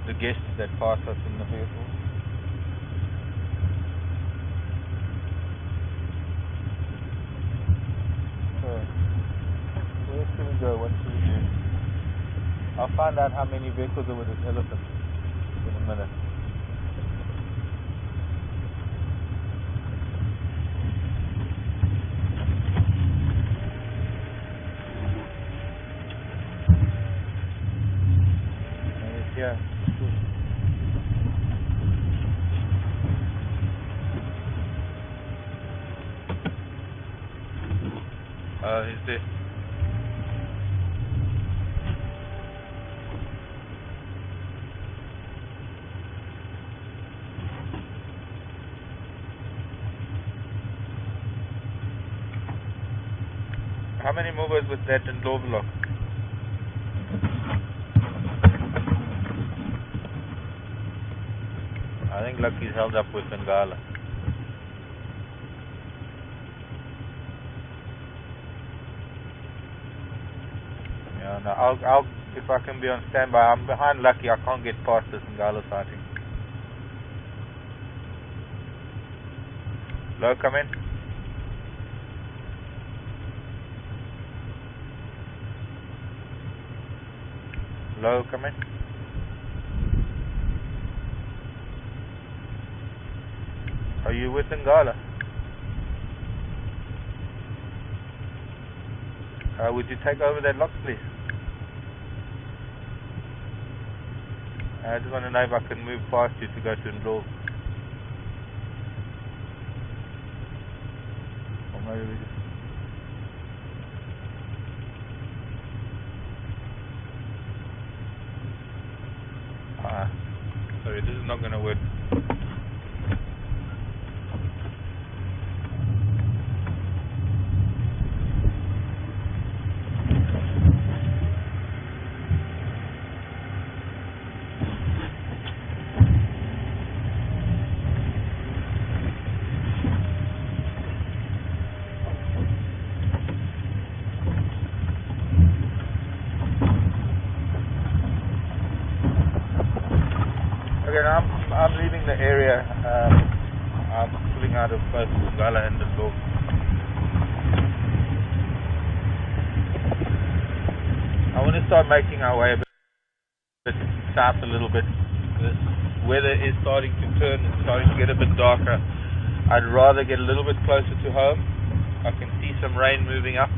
the guests that pass us in the vehicles. So, where should we go? What should we do? I'll find out how many vehicles are with this elephant in a minute. Yeah. Is this? How many movers with that in Ndlovu lock? I think Lucky's held up with Bengala. Yeah, no, I'll if I can be on standby. I'm behind Lucky. I can't get past this Bengala sighting. Low, come in. Low, come in. Are you with Ngala? Would you take over that lock, please? I just want to know if I can move past you to go to Ndlovu. Or maybe we just... not going to work. Okay, now I'm leaving the area. I'm pulling out of both Gala and the Law. I want to start making our way a bit south a little bit. The weather is starting to turn, it's starting to get a bit darker. I'd rather get a little bit closer to home. I can see some rain moving up.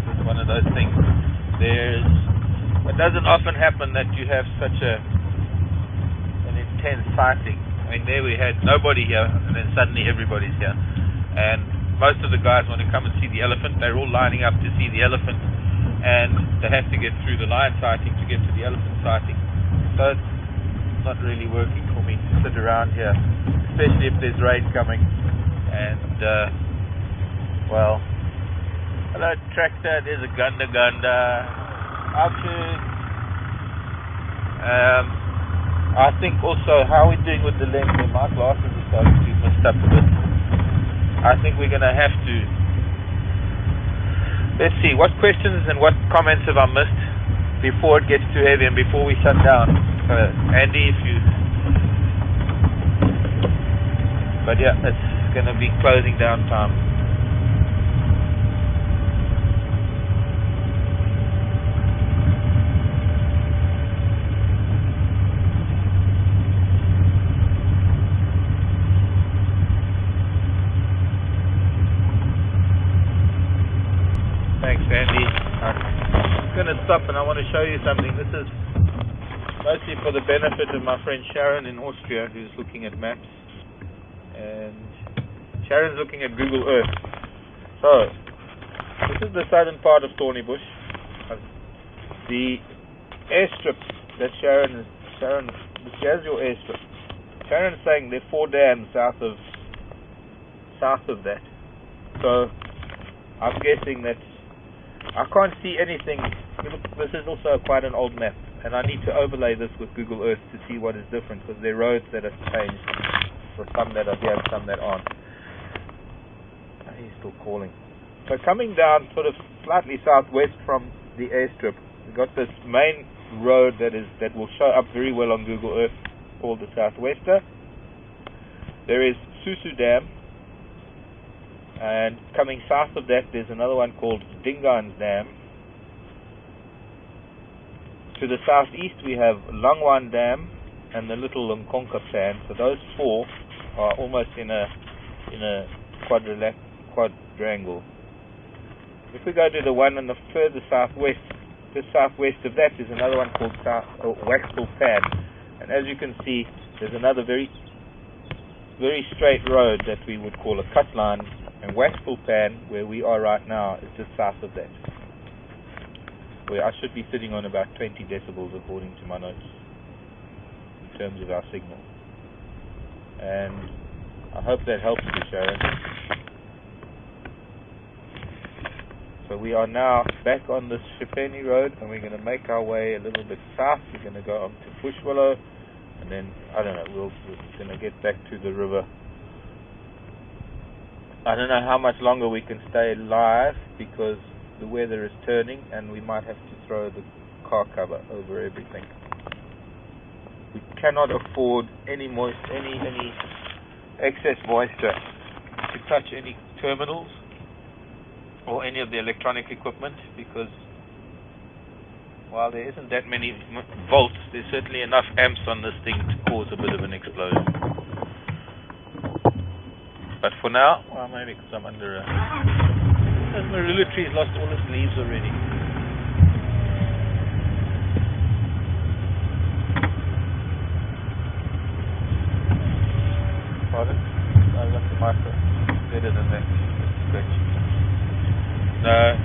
It's one of those things. It doesn't often happen that you have such an intense sighting. I mean, there we had nobody here, and then suddenly everybody's here. And most of the guys want to come and see the elephant. They're all lining up to see the elephant, and they have to get through the lion sighting to get to the elephant sighting. So it's not really working for me to sit around here, especially if there's rain coming. And well, hello tractor, there's a gunda. Ouchie. I think also how we're doing with the lens, my glasses are starting to be messed up a bit. I think we're going to have to, let's see, what questions and what comments have I missed before it gets too heavy and before we shut down? Andy, but yeah, it's going to be closing down time. Thanks, Andy. I'm going to stop and I want to show you something. This is mostly for the benefit of my friend Sharon in Austria, who's looking at maps. And Sharon's looking at Google Earth. So, this is the southern part of Thornybush. The airstrip that Sharon, here's your airstrip. Sharon's saying there are 4 dams south of that. So, I'm guessing that I can't see anything. Look, this is also quite an old map, and I need to overlay this with Google Earth to see what is different, because there are roads that have changed, for some that are here and some that aren't. He's still calling. So coming down sort of slightly southwest from the airstrip, we've got this main road that will show up very well on Google Earth, called the Southwester. There is Susu Dam, and coming south of that there's another one called Dingaan's Dam. To the southeast we have Langwan Dam and the Little Nkonka Pan. So those 4 are almost in a quadrangle. If we go to the one in the further southwest, just southwest of that is another one called Waxpool Pan. And as you can see, there's another very straight road that we would call a cut line, and Waxpool Pan, where we are right now, is just south of that, where I should be sitting on about 20 decibels according to my notes in terms of our signal. And I hope that helps you, Sharon. So we are now back on this Shipeni Road, and we're going to make our way a little bit south. We're going to go on to Bushwillow, and then, I don't know, we're going to get back to the river. I don't know how much longer we can stay live, because the weather is turning and we might have to throw the car cover over everything. We cannot afford any excess moisture to touch any terminals or any of the electronic equipment, because while there isn't that many volts, there's certainly enough amps on this thing to cause a bit of an explosion. But for now, well, maybe because I'm under a... This marula tree's lost all its leaves already. Pardon? No, that's the micro. Better than that. Scratch. No.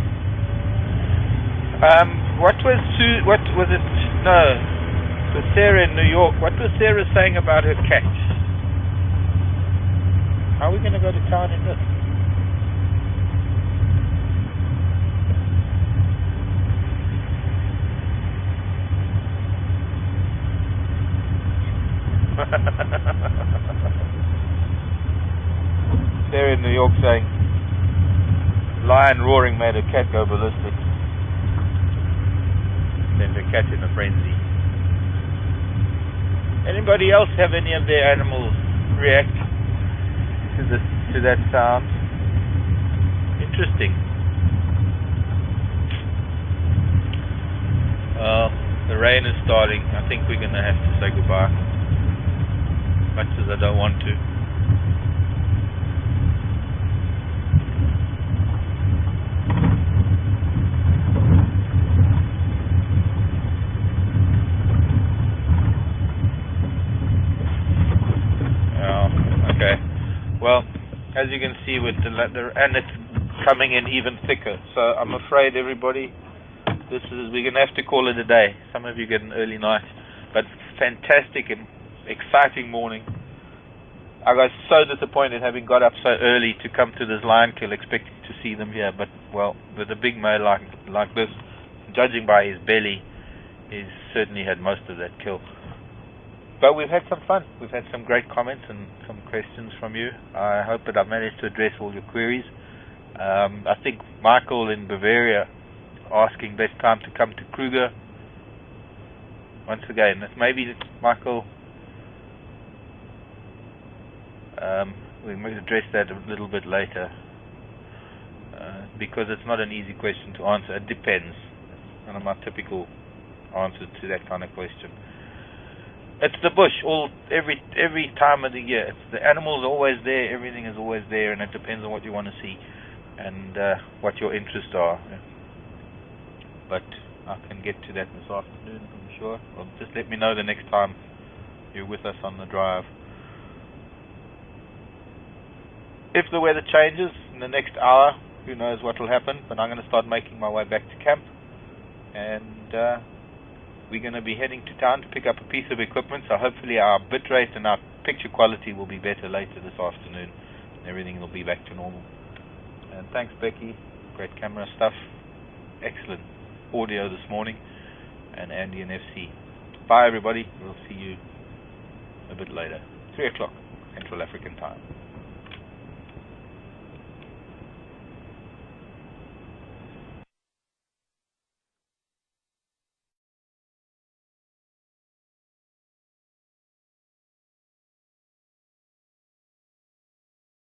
What was Sue? What was it? No, it was Sarah in New York. What was Sarah saying about her cat? How are we going to go to town in this? Sarah in New York saying lion roaring made a cat go ballistic. Sent a cat in a frenzy. Anybody else have any of their animals react to that sound? Interesting. The rain is starting. I think we're gonna have to say goodbye. Much as I don't want to. Okay. Well, as you can see with and it's coming in even thicker. So I'm afraid everybody, we're going to have to call it a day. Some of you get an early night, but fantastic and exciting morning. I got so disappointed having got up so early to come to this lion kill, expecting to see them here. But well, with a big male like this, judging by his belly, he's certainly had most of that kill. But we've had some fun. We've had some great comments and some questions from you. I hope that I've managed to address all your queries. I think Michael in Bavaria asking best time to come to Kruger. Once again, maybe Michael, we might address that a little bit later because it's not an easy question to answer. It depends. It's one of my typical answers to that kind of question. It's the bush every time of the year. It's the animals are always there, everything is always there, and it depends on what you want to see and what your interests are. But I can get to that this afternoon, I'm sure. Well, just let me know the next time you're with us on the drive. If the weather changes in the next hour, who knows what will happen, but I'm going to start making my way back to camp, and we're going to be heading to town to pick up a piece of equipment, so hopefully our bitrate and our picture quality will be better later this afternoon, and everything will be back to normal. And thanks, Becky. Great camera stuff. Excellent audio this morning. And Andy and FC. Bye, everybody. We'll see you a bit later. 3 o'clock Central African time.